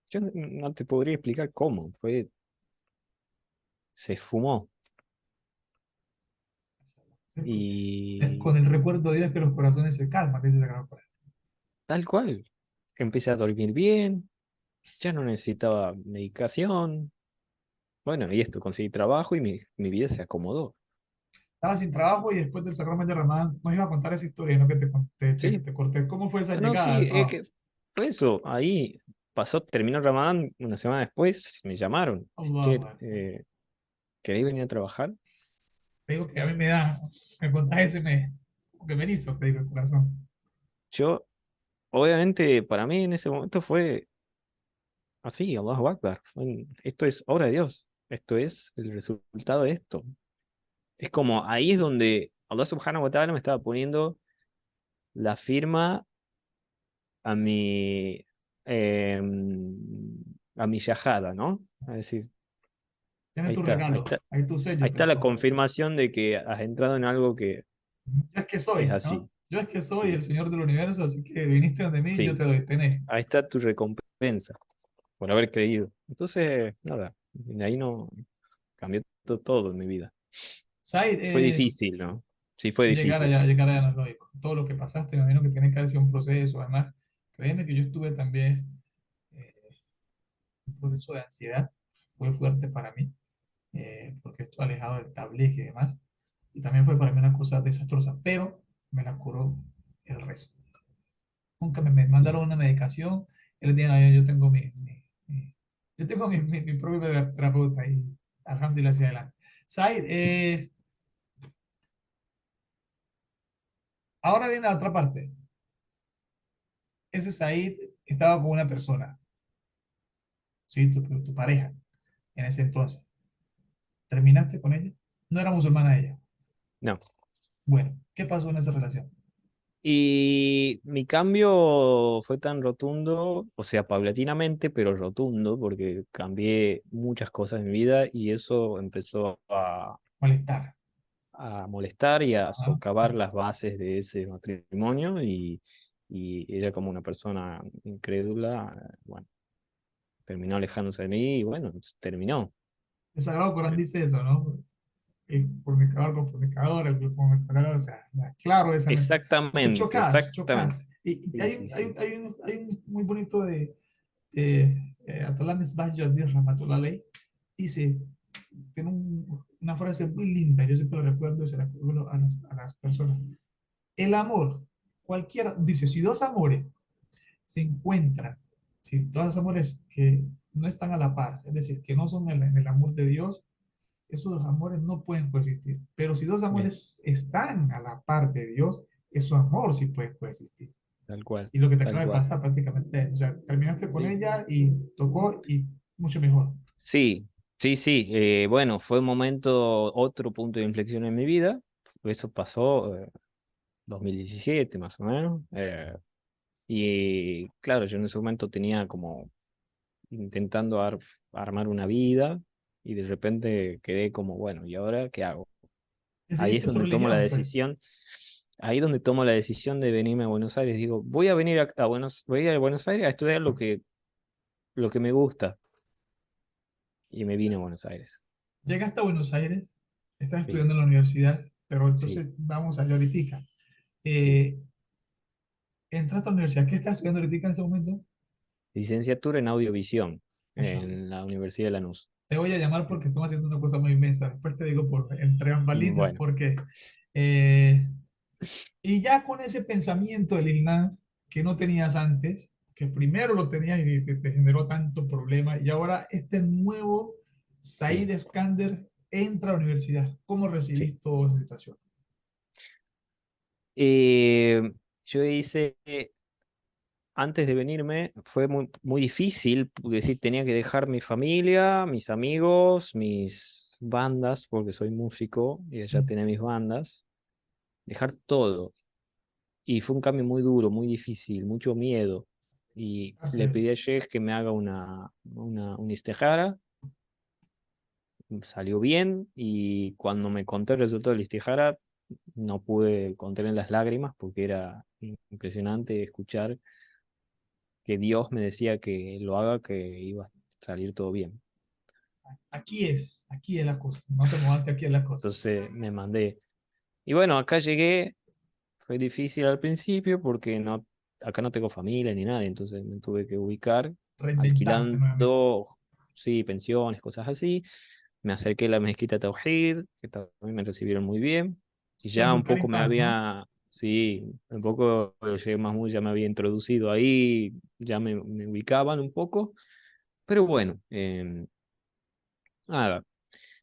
Yo no te podría explicar cómo. Se fumó. ¿Cierto? Es Y con el recuerdo de Dios que los corazones se calman, dice Sagrado Corazón. tal cual. Empecé a dormir bien, ya no necesitaba medicación. Bueno, y esto, conseguí trabajo y mi vida se acomodó. Estaba sin trabajo y después del sacramento de Ramadán nos iba a contar esa historia, ¿no? Que Sí, te corté. ¿Cómo fue esa no, llegada sí, al es trabajo? que fue eso. Ahí pasó, terminó el Ramadán, una semana después me llamaron. Allahu Che, Akbar. ¿queréis venir a trabajar? Te digo que a mí me da, me contás ese que me hizo, te digo el corazón. Yo, obviamente, para mí en ese momento fue así, Allahu Akbar. Esto es obra de Dios. Esto es el resultado de esto. Es como ahí es donde Allah Subhanahu wa Ta'ala me estaba poniendo la firma a mi a mi shahada, ¿no? Es decir, Tienes ahí tu está, regalo, ahí tu ahí sello te está la dejó. confirmación de que has entrado en algo que Yo es que es soy, ¿no? así. Yo es que soy el Sí, Señor del universo, así que viniste donde mí, yo sí, te doy, tenés. ahí está tu recompensa por haber creído. Entonces, nada, de ahí no cambió todo en mi vida. Said, Fue difícil, ¿no? Sí, fue sí, difícil. llegar allá no es lógico. Todo lo que pasaste, me imagino que tiene que haber sido un proceso. Además, créeme que yo estuve también eh, un proceso de ansiedad, fue fuerte para mí, porque estoy alejado del tablet y demás. Y también fue para mí una cosa desastrosa, pero me la curó el resto. Nunca me Sí. mandaron una medicación. El día de hoy yo tengo yo tengo mi propio terapeuta y alhamdulillah hacia adelante. Said, ahora viene la otra parte. Ese Said estaba con una persona, ¿sí? Tu pareja en ese entonces. ¿Terminaste con ella? No era musulmana ella. No. Bueno, ¿qué pasó en esa relación? Y mi cambio fue tan rotundo, o sea, paulatinamente, pero rotundo, porque cambié muchas cosas en mi vida y eso empezó Molestar. a molestar y a Ajá, socavar ajá. las bases de ese matrimonio y ella como una persona incrédula, bueno, terminó alejándose de mí y bueno, terminó. El Sagrado Corán Eh, dice eso, ¿no? El fornicador con fornicador, el con fornicador, o sea, ya, claro, esa porque Exactamente, chocas, exactamente. chocas. Y Sí, sí, sí. hay un muy bonito de Atolá Misbah Yadir Rahmatullah Alayh, dice, tiene una frase muy linda, yo siempre la recuerdo y se la recuerdo a las personas. El amor, cualquiera, dice, si dos amores se encuentran, si dos amores que no están a la par, es decir, que no son en el amor de Dios, esos dos amores no pueden coexistir. Pero si dos Bien, amores están a la par de Dios, esos amor sí puede coexistir. tal cual, Y lo que te tal acaba de cual. pasar prácticamente, o sea, terminaste con Sí. ella y tocó y mucho mejor. Sí, sí, sí. Bueno, fue un momento, otro punto de inflexión en mi vida. Eso pasó 2017 más o menos. Y claro, yo en ese momento tenía como intentando armar una vida y de repente quedé como, bueno, ¿y ahora qué hago? Ahí es Decidiste tu donde tomo la religión, fue. decisión. Ahí es donde tomo la decisión de venirme a Buenos Aires. Digo, voy a venir voy a ir a Buenos Aires a estudiar lo que me gusta. Y me vine a Buenos Aires. Llegaste a Buenos Aires, estás Sí, estudiando en la universidad, pero sí, entonces vamos allá ahorita. sí. Eh, entraste a la universidad. ¿Qué estás estudiando ahorita en ese momento? Licenciatura en audiovisión Mashallah. en la Universidad de Lanús. Te voy a llamar porque estamos haciendo una cosa muy inmensa. Después te digo por entre bambalinas, Bueno, porque eh, y ya con ese pensamiento del Islam que no tenías antes, que primero lo tenías y te generó tanto problema, y ahora este nuevo Said sí, Eskander entra a la universidad. ¿Cómo sí. recibís toda esa situación? Eh, yo hice, antes de venirme, fue muy, muy difícil, porque sí, tenía que dejar mi familia, mis amigos, mis bandas, porque soy músico y allá Mm. tenía mis bandas, dejar todo. Y fue un cambio muy duro, muy difícil, mucho miedo. Y le Haces, pedí a Sheikh que me haga una istihara, salió bien y cuando me conté el resultado de la istihara no pude contener las lágrimas porque era impresionante escuchar que Dios me decía que lo haga, que iba a salir todo bien. aquí es la cosa. No te muevas que aquí es la cosa. Entonces me mandé. Y bueno, acá llegué, fue difícil al principio porque no, acá no tengo familia ni nada, entonces me tuve que ubicar Reinventarte nuevamente. alquilando, sí, pensiones, cosas así. Me acerqué a la mezquita Tawhid, que también me recibieron muy bien. Y Eso es ya un buscar en poco me paz, ¿no? había, sí, un poco el Sheikh Mahmoud ya me había introducido ahí, ya me ubicaban un poco. Pero bueno, nada.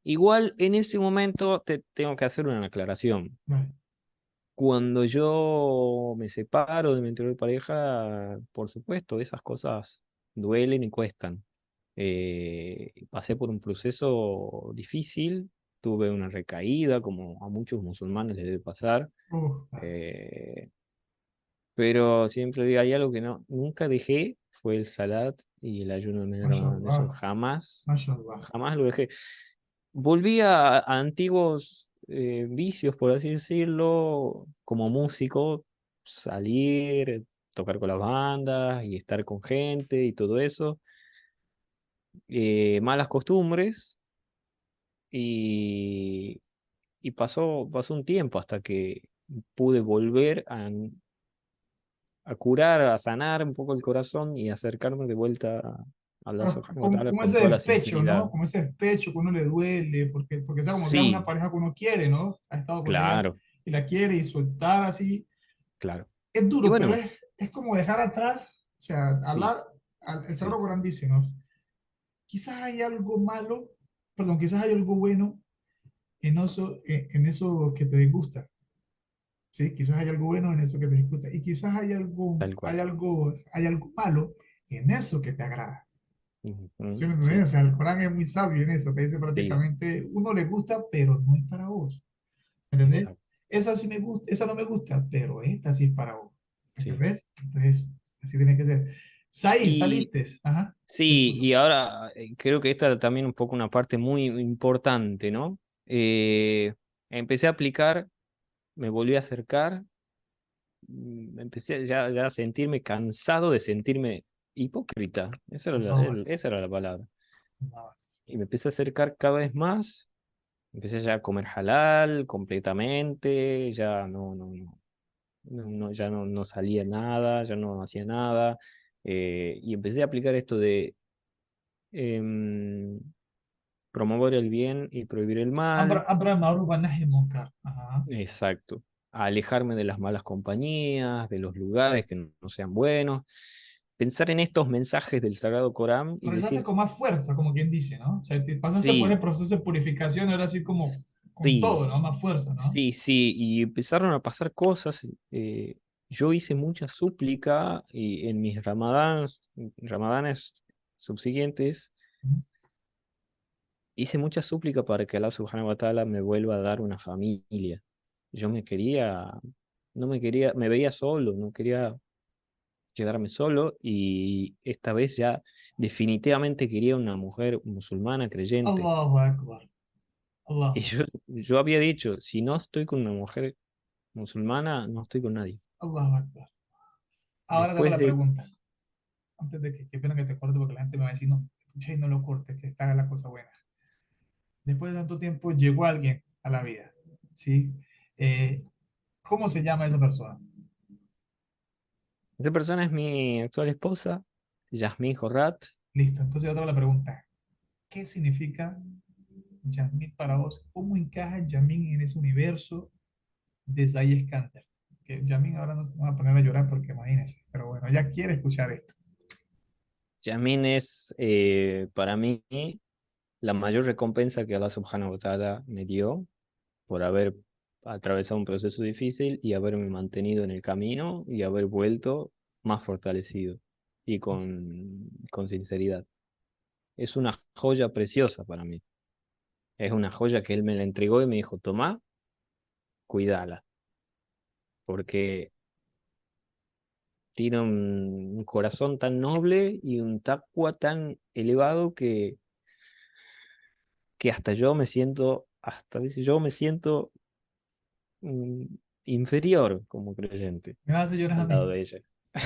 Igual en ese momento te tengo que hacer una aclaración. Vale. Cuando yo me separo de mi anterior pareja, por supuesto, esas cosas duelen y cuestan. Pasé por un proceso difícil, tuve una recaída, como a muchos musulmanes les debe pasar, Vale. eh, pero siempre digo, hay algo que no, nunca dejé, fue el salat y el ayuno de Ramadán. Eso Mashallah. jamás, Mashallah. jamás lo dejé. Volví a antiguos vicios, por así decirlo, como músico, salir, tocar con las bandas y estar con gente y todo eso. Malas costumbres y, y pasó un tiempo hasta que pude volver a curar, a sanar un poco el corazón y acercarme de vuelta a Allah Pero subhanahu wa como, ta'ala como con ese toda la despecho, ¿no? sinceridad. Como ese despecho que uno le duele, porque sea como sea una Sí, pareja que uno quiere, ¿no? Ha estado con ella claro, y la quiere y soltar así. claro. Es Y duro, pero bueno, es como dejar atrás, o sea, sí, el sí, Sagrado Corán dice, ¿no? Quizás hay algo malo, perdón, quizás hay algo bueno en eso que te disgusta, ¿sí? Quizás hay algo bueno en eso que te disgusta y quizás tal cual. hay algo malo en eso que te agrada. ¿Sí Ujú, me entiendes? sí, O sea, el Corán es muy sabio en eso, te dice sí, prácticamente, uno le gusta, pero no es para vos. ¿Me entendés? exacto, Esa sí me gusta, esa no me gusta, pero esta sí es para vos. ¿Me sí. entendés? Entonces, así tiene que ser. Said, Y saliste. Ajá, te sí, escucho. y ahora creo que esta también un poco una parte muy importante, ¿no? Empecé a aplicar, me volví a acercar, empecé ya a sentirme cansado de sentirme hipócrita, Allahu Akbar, esa era la palabra. Allahu Akbar. Y me empecé a acercar cada vez más, empecé ya a comer halal completamente, ya ya no salía nada, ya no hacía nada, y empecé a aplicar esto de em, promover el bien y prohibir el mal, Amr al ma'ruf wa nahy munkar. Ajá. exacto, a alejarme de las malas compañías, de los lugares que no sean buenos, pensar en estos mensajes del Sagrado Corán y Regresaste decir, con más fuerza, como quien dice, ¿no? O sea, te pasaste por el sí, proceso de purificación, ahora sí como con sí, todo, ¿no? Más fuerza, ¿no? sí, sí, y empezaron a pasar cosas. Yo hice mucha súplica y en mis ramadanes subsiguientes, hice mucha súplica para que Allah subhanahu wa ta'ala me vuelva a dar una familia. Yo me quería, no me quería, me veía solo, no quería quedarme solo y esta vez ya definitivamente quería una mujer musulmana creyente. Allahu Akbar, Y Allahu yo, Akbar, yo había dicho, si no estoy con una mujer musulmana, no estoy con nadie. Allahu Akbar. Ahora te hago Después la de, pregunta. Antes de que, qué pena que te corte porque la gente me va a decir, no, escucha y no lo cortes, que está la cosa buena. Después de tanto tiempo llegó alguien a la vida, ¿sí? Eh, ¿Cómo se llama esa persona? Esa persona es mi actual esposa, Yasmín Jorrat. Listo, entonces yo te hago la pregunta. ¿Qué significa Yasmín para vos? ¿Cómo encaja Yasmín en ese universo de Zay Scanter? Que Yasmín ahora no se va a poner a llorar porque imagínese, pero bueno, ella quiere escuchar esto. Yasmín es para mí la mayor recompensa que Allah Subhanahu wa Ta'ala me dio por haber atravesado un proceso difícil y haberme mantenido en el camino y haber vuelto más fortalecido y con sinceridad. Es una joya preciosa para mí. Es una joya que él me la entregó y me dijo, tomá, cuídala, porque tiene un corazón tan noble y un taqwa tan elevado que hasta yo me siento, hasta dice, yo me siento mm, inferior como creyente Me vas a hacer llorar a al lado mí. de ella. Ven,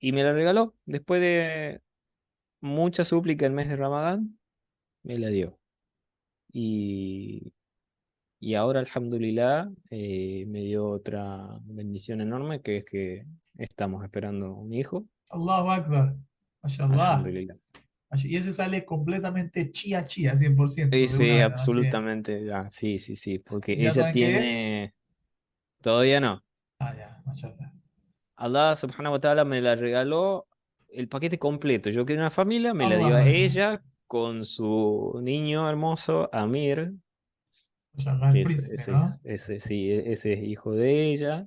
Y me la regaló después de mucha súplica el mes de Ramadán, me la dio. Y, y ahora, alhamdulillah, me dio otra bendición enorme, que es que estamos esperando un hijo. Allahu Akbar. Mashallah. Alhamdulillah. Y ese sale completamente chía chía, 100% Sí, de una sí, vez, ¿no? Así es. absolutamente, ya, sí, sí, sí, porque ¿Ya ella saben qué es? tiene, todavía no. Ah, ya, mashallah. Allah subhanahu wa ta'ala me la regaló el paquete completo. Yo quería una familia, me la dio Allahu a Akbar. ella con su niño hermoso, Amir, Mashallah, el que príncipe, ¿no? ese, sí, ese es hijo de ella,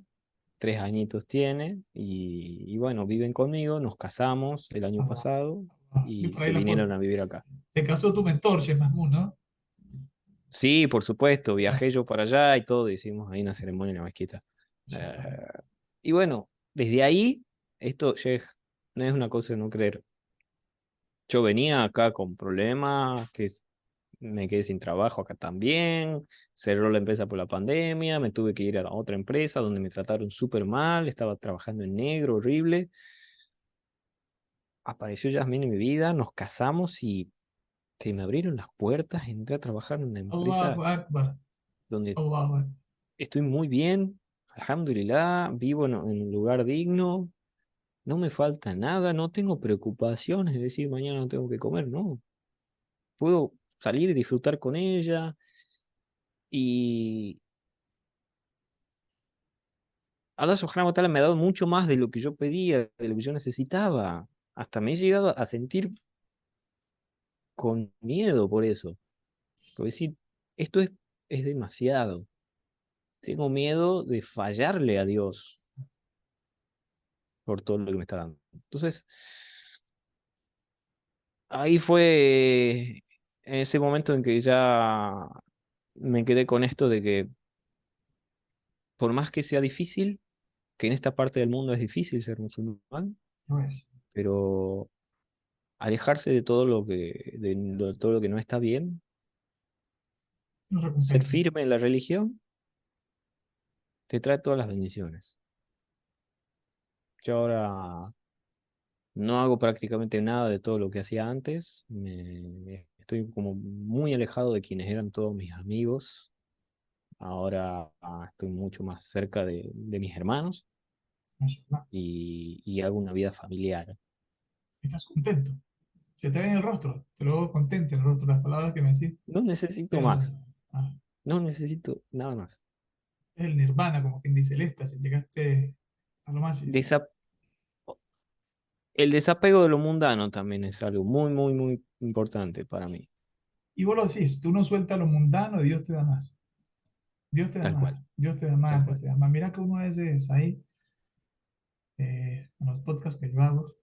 3 añitos tiene, y bueno, viven conmigo, nos casamos el año Allah, pasado Allah. Sí, y por ahí se la foto. vinieron a vivir acá. Te casó tu mentor, Sheikh Mahmoud, ¿no? Sí, por supuesto, Ah, viajé yo para allá y todo, hicimos ahí una ceremonia en la mezquita. Eh, mashallah. y bueno, desde ahí, esto, Sheikh, no es una cosa de no creer. Yo venía acá con problemas, me quedé sin trabajo acá también, cerró la empresa por la pandemia, me tuve que ir a la otra empresa donde me trataron súper mal, estaba trabajando en negro, horrible. Apareció Yasmín en mi vida, nos casamos y se me abrieron las puertas, entré a trabajar en una empresa Allahu Akbar. donde Allahu Akbar. estoy muy bien, alhamdulillah, vivo en un lugar digno, no me falta nada, no tengo preocupaciones de decir mañana no tengo que comer, no. Puedo salir y disfrutar con ella. Y Allah subhanahu wa ta'ala me ha dado mucho más de lo que yo pedía, de lo que yo necesitaba. Hasta me he llegado a sentir con miedo por eso. Por decir, esto es demasiado. Tengo miedo de fallarle a Dios por todo lo que me está dando. Entonces, ahí fue en ese momento en que ya me quedé con esto de que por más que sea difícil, que en esta parte del mundo es difícil ser musulmán, No es. pero alejarse de todo de todo lo que no está bien, No ser recompensa. firme en la religión, te trae todas las bendiciones. Yo ahora no hago prácticamente nada de todo lo que hacía antes, estoy como muy alejado de quienes eran todos mis amigos, ahora estoy mucho más cerca de mis hermanos Mashallah. y hago una vida familiar. Estás contento. Se te ve en el rostro. Te lo veo contento en el rostro. Las palabras que me decís. No necesito Es, más, ah, no necesito nada más. es el nirvana, como quien dice el éxtasis. Llegaste a lo máximo. Desa- el desapego de lo mundano también es algo muy, muy, muy importante para mí, Y vos lo decís, tú no sueltas lo mundano y Dios te da más. Dios te da tal más. cual, Dios te da tal más, Dios cual. te da más. Mira que uno es ahí, en los podcasts que yo hago,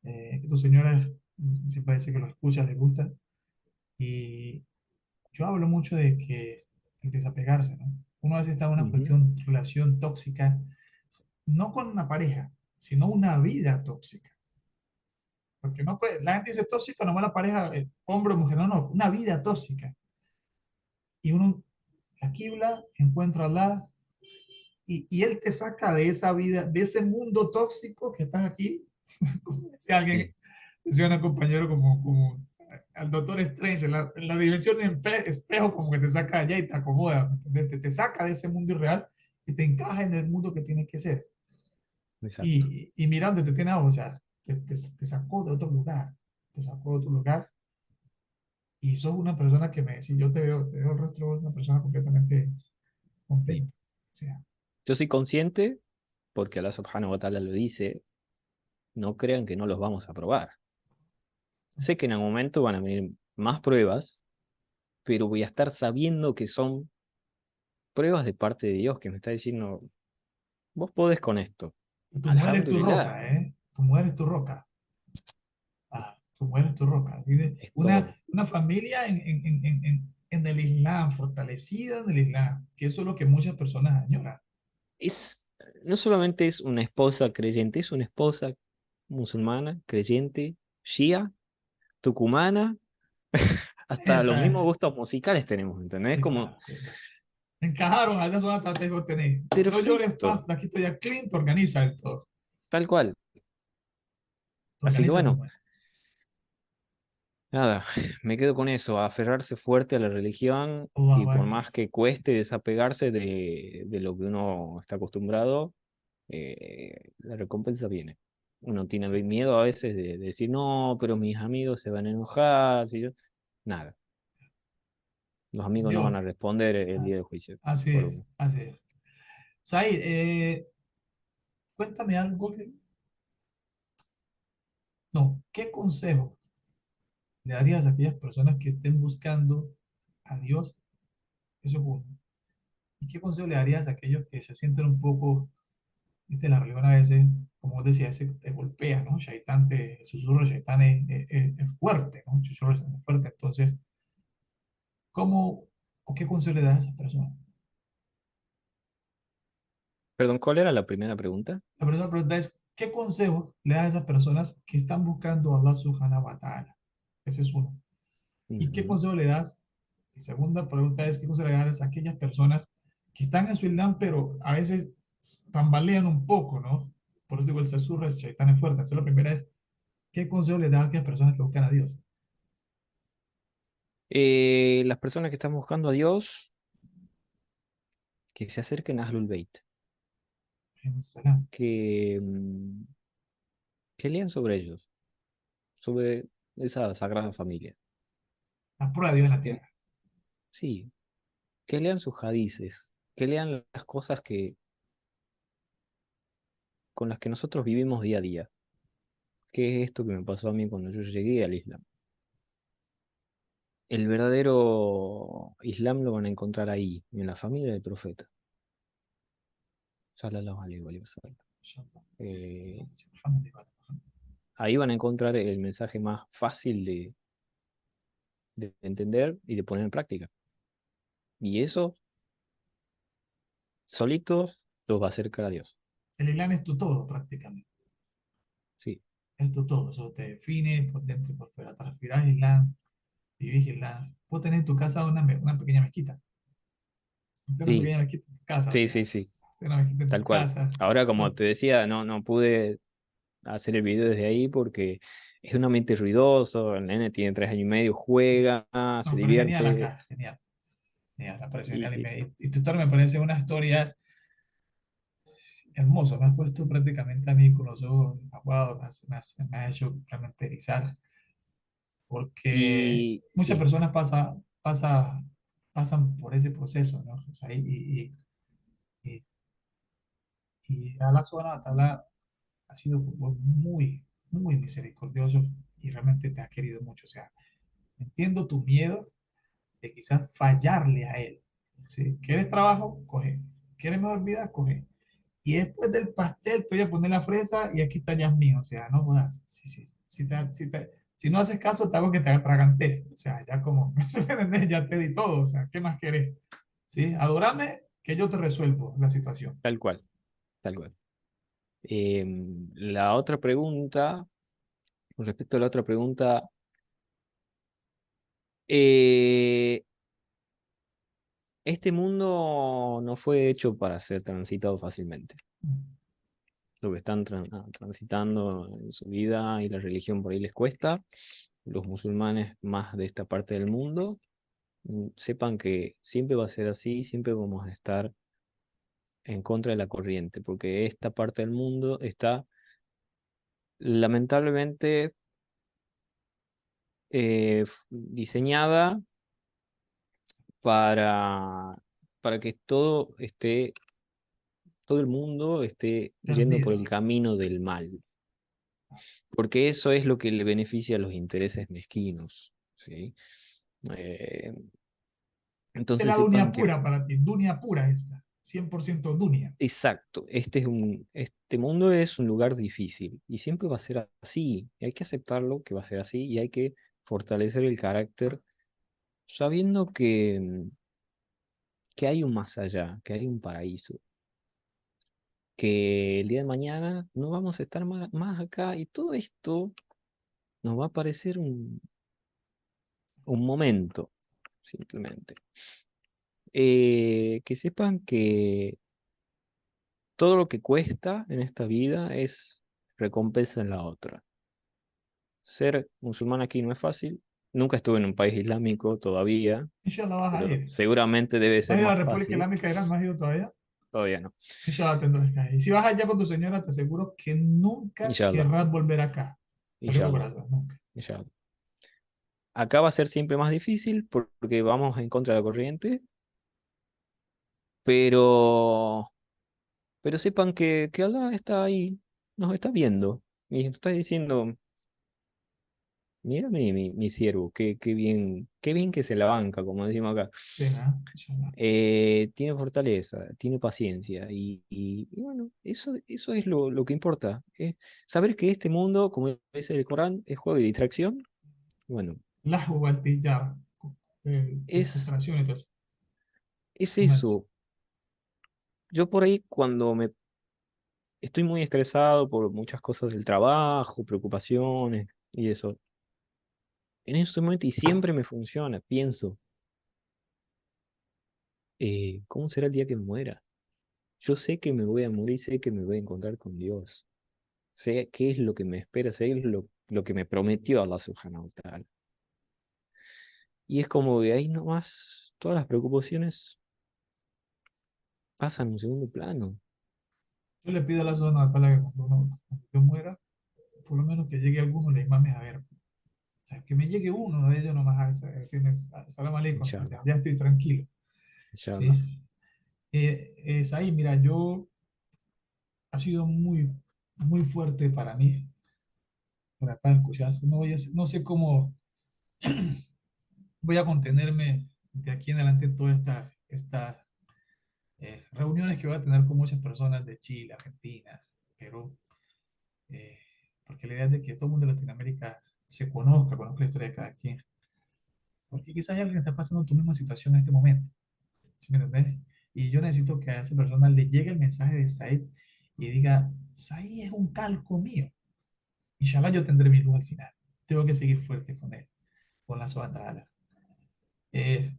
que tu señora siempre dice que lo escucha, le gusta. Y yo hablo mucho de que el desapegarse, ¿no? Uno a veces está en una Ujú. cuestión, relación tóxica, no con una pareja, sino una vida tóxica. Porque no puede, la gente dice tóxico, nomás la pareja, hombre o mujer, no, no, una vida tóxica. Y uno, la quibla, encuentra a Allah, y Él te saca de esa vida, de ese mundo tóxico que estás aquí, como decía alguien, Sí, decía un compañero como al Doctor Strange, en la dimensión de espejo como que te saca de allá y te acomoda, ¿me entiendes? Te saca de ese mundo irreal y te encaja en el mundo que tiene que ser. exacto. y mira dónde te tiene ahora, o sea, te sacó de otro lugar, te sacó de otro lugar y sos una persona que me, si yo te veo el rostro, de una persona completamente Sí. contenta. O sea, Yo soy consciente, porque Allah subhanahu wa ta'ala lo dice, no crean que no los vamos a probar. Sé que en algún momento van a venir más pruebas, pero voy a estar sabiendo que son pruebas de parte de Dios que me está diciendo, vos podés con esto. y tu mujer es tu Alhamdulillah, roca, ¿eh? Tu mujer es tu roca. Ah, tu mujer es tu roca. Así de- es todo. una familia en el Islam, fortalecida en el Islam, que eso es lo que muchas personas añoran. Es, no solamente es una esposa creyente, es una esposa musulmana, creyente, shia, tucumana, hasta los mismos Neta, gustos musicales tenemos, ¿entendés? sí, Como, claro, sí, claro. Encajaron, a la zona estratégica tenéis. No llores más, perfecto, aquí estoy ya Clint, organiza el todo. tal cual. Te Así que organiza bueno, como es. nada, me quedo con eso, aferrarse fuerte a la religión y Allahu por Akbar. más que cueste desapegarse de lo que uno está acostumbrado, la recompensa viene. Uno tiene Sí. miedo a veces de decir, no, pero mis amigos se van a enojar. Si yo... Nada, los amigos no van Dios, a responder el ah, día del juicio así por es, uno. así es. Said, cuéntame algo no, ¿qué consejo le darías a aquellas personas que estén buscando a Dios? Eso es uno. ¿Y qué consejo le darías a aquellos que se sienten un poco, viste, la religión a veces, como vos decías, te golpea, ¿no? Shaitán te susurra, Shaitán es fuerte, ¿no? Susurra es fuerte. Entonces, ¿cómo o qué consejo le das a esas personas? Perdón, ¿cuál era la primera pregunta? La primera pregunta es, ¿qué consejo le das a esas personas que están buscando a Allah subhanahu wa ta'ala? Ese es uno. ¿Y qué Ujú. consejo le das? Y segunda pregunta es, ¿qué consejo le das a aquellas personas que están en su Islam, pero a veces tambalean un poco, ¿no? Por eso digo, el susurro es Shaitán es fuerte. Entonces, la primera es, ¿qué consejo le das a aquellas personas que buscan a Dios? Las personas que están buscando a Dios, que se acerquen a Ahlul Bayt, Salam. que, que lean sobre ellos, sobre esa sagrada familia. La prueba de Dios en la Que, tierra. sí, que lean sus hadices, que lean las cosas con las que nosotros vivimos día a día. ¿Qué es esto que me pasó a mí cuando yo llegué al Islam? El verdadero Islam lo van a encontrar ahí, en la familia del profeta. Sallallahu alaihi wa sallam. Inshallah. Eh, Alhamdulillah. ahí van a encontrar el mensaje más fácil de entender y de poner en práctica. Y eso, solitos, los va a acercar a Dios. El Islam es tu todo, prácticamente. Sí, Es tu todo. Eso te define por dentro y por fuera. Transpirás Islam, vivís Islam. Puedes tener en tu casa una pequeña mezquita. Hacer una sí, pequeña mezquita en tu casa, o sí, sea, sí, sí, hacer una mezquita en tal tu cual. casa. Ahora, como Por- te decía, no pude hacer el video desde ahí porque es un ambiente ruidoso, el nene tiene 3 años y medio, juega, se No, pero es genial divierte. acá, genial. Genial, me parece Y, genial. y- Y tu historia me parece una historia hermosa. Me has puesto prácticamente a mí con los ojos aguados, me has hecho realmente erizar, porque y muchas sí, personas pasan por ese proceso, ¿no? O sea, y, y Allah subhanahu wa ta'ala ha sido muy, muy misericordioso y realmente te ha querido mucho. O sea, entiendo tu miedo de quizás fallarle a él. ¿Sí? ¿Quieres trabajo? Coge. ¿Quieres mejor vida? Coge. Y después del pastel te voy a poner la fresa y aquí está Yasmín. O sea, no jodas. Sí, sí, sí. Si no haces caso, te hago que te atragantes. O sea, ya como, ¿me entiendes? Ya te di todo. O sea, ¿qué más querés? ¿Sí? Adorame que yo te resuelvo la situación. tal cual, tal cual. La otra pregunta, con respecto a la otra pregunta, eh, este mundo no fue hecho para ser transitado fácilmente. Lo que están transitando en su vida y la religión por ahí les cuesta. Los musulmanes más de esta parte del mundo, sepan que siempre va a ser así, siempre vamos a estar en contra de la corriente, porque esta parte del mundo está lamentablemente diseñada para, para que todo el mundo esté yendo por Perdido. el camino del mal, porque eso es lo que le beneficia a los intereses mezquinos, ¿sí? Eh, Es entonces la dunia sepan que, pura para ti, dunia pura esta, 100% dunia. exacto, este mundo es un lugar difícil y siempre va a ser así, y hay que aceptarlo que va a ser así y hay que fortalecer el carácter sabiendo que hay un más allá, que hay un paraíso, que el día de mañana no vamos a estar más acá y todo esto nos va a parecer un momento, simplemente. Que sepan que todo lo que cuesta en esta vida es recompensa en la otra. Ser musulmán aquí no es fácil. Nunca estuve en un país islámico todavía, Inshallah vas a pero ir. seguramente debe ¿No has ser ido a más la República fácil. Islámica de Irán? ¿No has ido todavía? Todavía no. Inshallah tendrás que ir. Y si vas allá con tu señora, te aseguro que nunca Inshallah, querrás volver acá. Te lo digo inshallah, corazón, nunca. inshallah. Acá va a ser siempre más difícil porque vamos en contra de la corriente, pero, pero sepan que Allah está ahí, nos está viendo y nos está diciendo, mira mi siervo, qué bien que se la banca, como decimos acá. Sí, ¿no? Inshallah. Tiene fortaleza, tiene paciencia y bueno, eso es lo que importa. Saber que este mundo, como dice el Corán, es juego de distracción. Bueno, Lahu al tijar, es, distracción y todo eso. es Comercio. eso. Yo por ahí cuando me estoy muy estresado por muchas cosas del trabajo, preocupaciones y eso, en ese momento y siempre me funciona, pienso, ¿cómo será el día que me muera? Yo sé que me voy a morir, sé que me voy a encontrar con Dios. Sé qué es lo que me espera, sé lo que me prometió Allah subhanahu wa ta'ala. Y es como que ahí nomás todas las preocupaciones pasan a un segundo plano. Yo le pido a la zona natal que cuando yo muera, por lo menos que llegue alguno de imames a ver. O sea, que me llegue uno de ellos nomás a decirme salam aleikum, o sea, Inshallah, ya estoy tranquilo. ¿Sí? inshallah. Es ahí, mira, yo ha sido muy fuerte para mí por acá escuchar. No sé cómo voy a contenerme de aquí en adelante en todas estas reuniones que voy a tener con muchas personas de Chile, Argentina, Perú, eh, porque la idea es de que todo el mundo de Latinoamérica se conozca la historia de cada quien, porque quizás hay alguien que está pasando tu misma situación en este momento, ¿sí me entendés? Y yo necesito que a esa persona le llegue el mensaje de Said y diga, Said es un calco mío, inshallah yo tendré mi luz al final, tengo que seguir fuerte con él, con la suatala. Eh,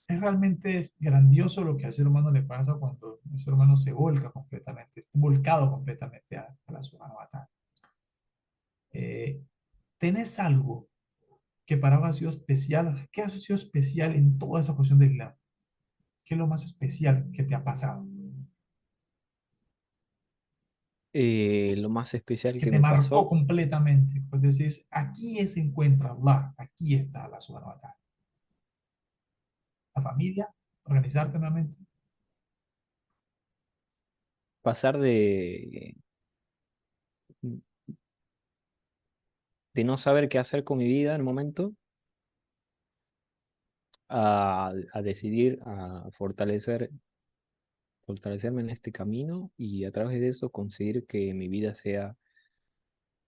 es realmente grandioso lo que al ser humano le pasa cuando el ser humano se volca completamente, está volcado completamente a la subhanahu. Eh, ¿Tenés algo que para vos ha sido especial? ¿Qué ha sido especial en toda esa cuestión del Islam? ¿Qué es lo más especial que te ha pasado? Lo más especial Que que te me marcó pasó, completamente. Pues decís, aquí se encuentra Allah, aquí está la subhanahu. La familia, organizarte nuevamente. pasar de no saber qué hacer con mi vida en el momento a decidir a fortalecerme en este camino y a través de eso conseguir que mi vida sea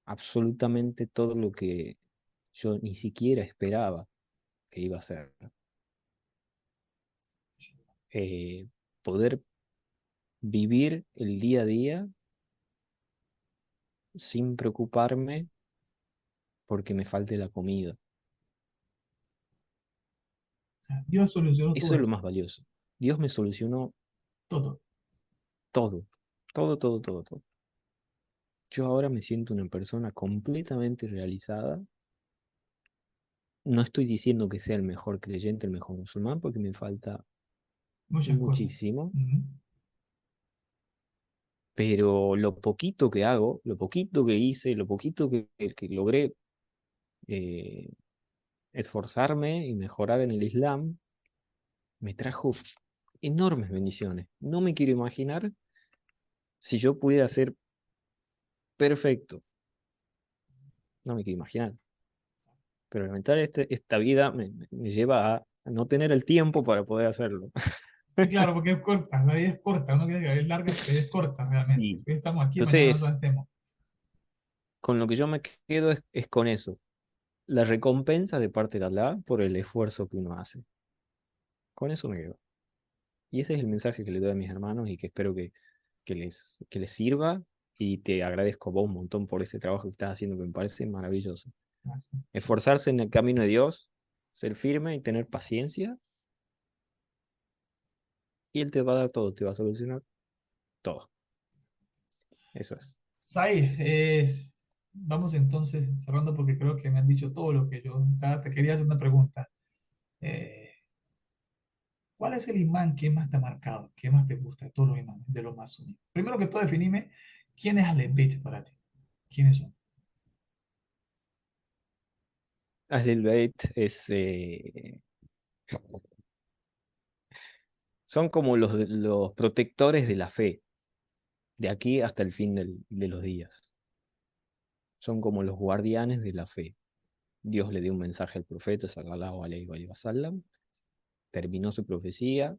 absolutamente todo lo que yo ni siquiera esperaba que iba a ser. Eh, Poder vivir el día a día sin preocuparme porque me falte la comida. O sea, Dios solucionó Eso todo es lo eso, más valioso. Dios me solucionó todo. todo, todo. Yo ahora me siento una persona completamente realizada. No estoy diciendo que sea el mejor creyente, el mejor musulmán, porque me falta Muchas cosas. muchísimo, Ujú. pero lo poquito que hago, lo poquito que hice, lo poquito que logré eh, esforzarme y mejorar en el Islam, me trajo enormes bendiciones. No me quiero imaginar si yo pudiera ser perfecto, no me quiero imaginar. Pero lamentablemente esta vida me lleva a no tener el tiempo para poder hacerlo. Sí, claro, porque es corta, la vida es corta, uno quiere que la vida es larga, pero la vida es corta realmente. Y Hoy estamos aquí, mañana no entonces, estemos. con lo que yo me quedo es con eso, la recompensa de parte de Allah por el esfuerzo que uno hace. Con eso me quedo. Y ese es el mensaje que le doy a mis hermanos y que espero que les sirva. Y te agradezco a vos un montón por ese trabajo que estás haciendo, que me parece maravilloso. Esforzarse en el camino de Dios, ser firme y tener paciencia, y Él te va a dar todo, te va a solucionar todo. Eso es. Sai, vamos entonces cerrando porque creo que me han dicho todo lo que yo te quería hacer una pregunta. Eh, ¿Cuál es el imán que más te ha marcado, que más te gusta de todos los imanes, de los más unidos? Primero que todo, definime quién es Ahlul Bayt para ti. ¿Quiénes son? Ahlul Bayt son como los protectores de la fe, de aquí hasta el fin de los días. Son como los guardianes de la fe. Dios le dio un mensaje al profeta, sallallahu alaihi wa sallam, terminó su profecía,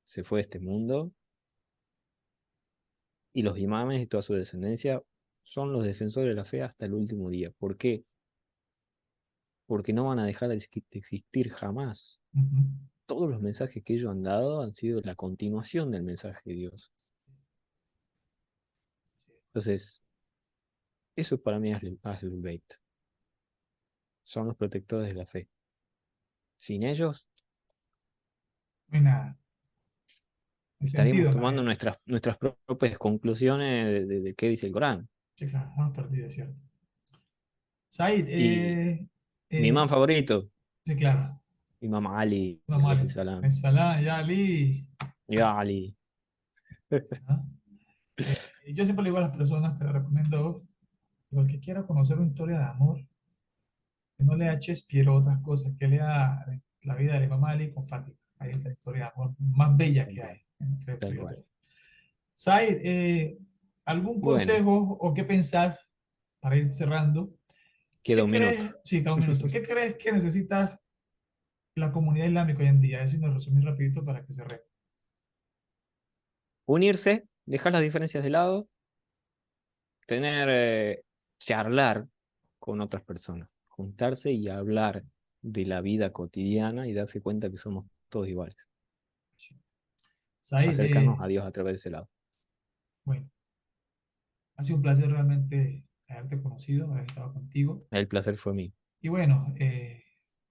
se fue de este mundo, y los imames y toda su descendencia son los defensores de la fe hasta el último día. ¿Por qué? Porque no van a dejar de existir jamás. Ujú. Todos los mensajes que ellos han dado han sido la continuación del mensaje de Dios. Entonces, eso para mí es Ahlul Bayt. Son los protectores de la fe. Sin ellos, No hay nada. No hay estaríamos sentido, no tomando hay. nuestras propias conclusiones de qué dice el Corán. Sí, claro, estamos perdidos, ¿cierto? Said, Y mi imán favorito, sí, claro. Imam Ali, No alayhi mal. salam. Salah, ya Ali. Ya Ali. ¿No? Yo siempre le digo a las personas, te lo recomiendo, igual que quiera conocer una historia de amor, que no lea Shakespeare o otras cosas, que lea la vida de Imam Ali con Fátima. Ahí es la historia de amor más bella Tal que cual, hay entre esto tal y cual. otro. Said, ¿algún Bueno, consejo o qué pensar para ir cerrando? queda ¿Qué un minuto. crees? Sí, cada un minuto. ¿Qué crees que necesita la comunidad islámica hoy en día? Eso nos resumir rapidito para que cerremos. Unirse, dejar las diferencias de lado, charlar con otras personas, juntarse y hablar de la vida cotidiana y darse cuenta que somos todos iguales. Said, Acercarnos a Dios a través de ese lado. bueno, ha sido un placer realmente haberte conocido, haber estado contigo. El placer fue mío. Y bueno,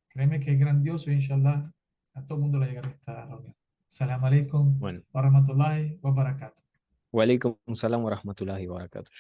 créeme que es grandioso, inshallah, a todo el mundo le llegará esta reunión. Salam alaikum Bueno, wa rahmatullahi wa barakatuh. wa alaikum salam wa rahmatullahi wa barakatuh.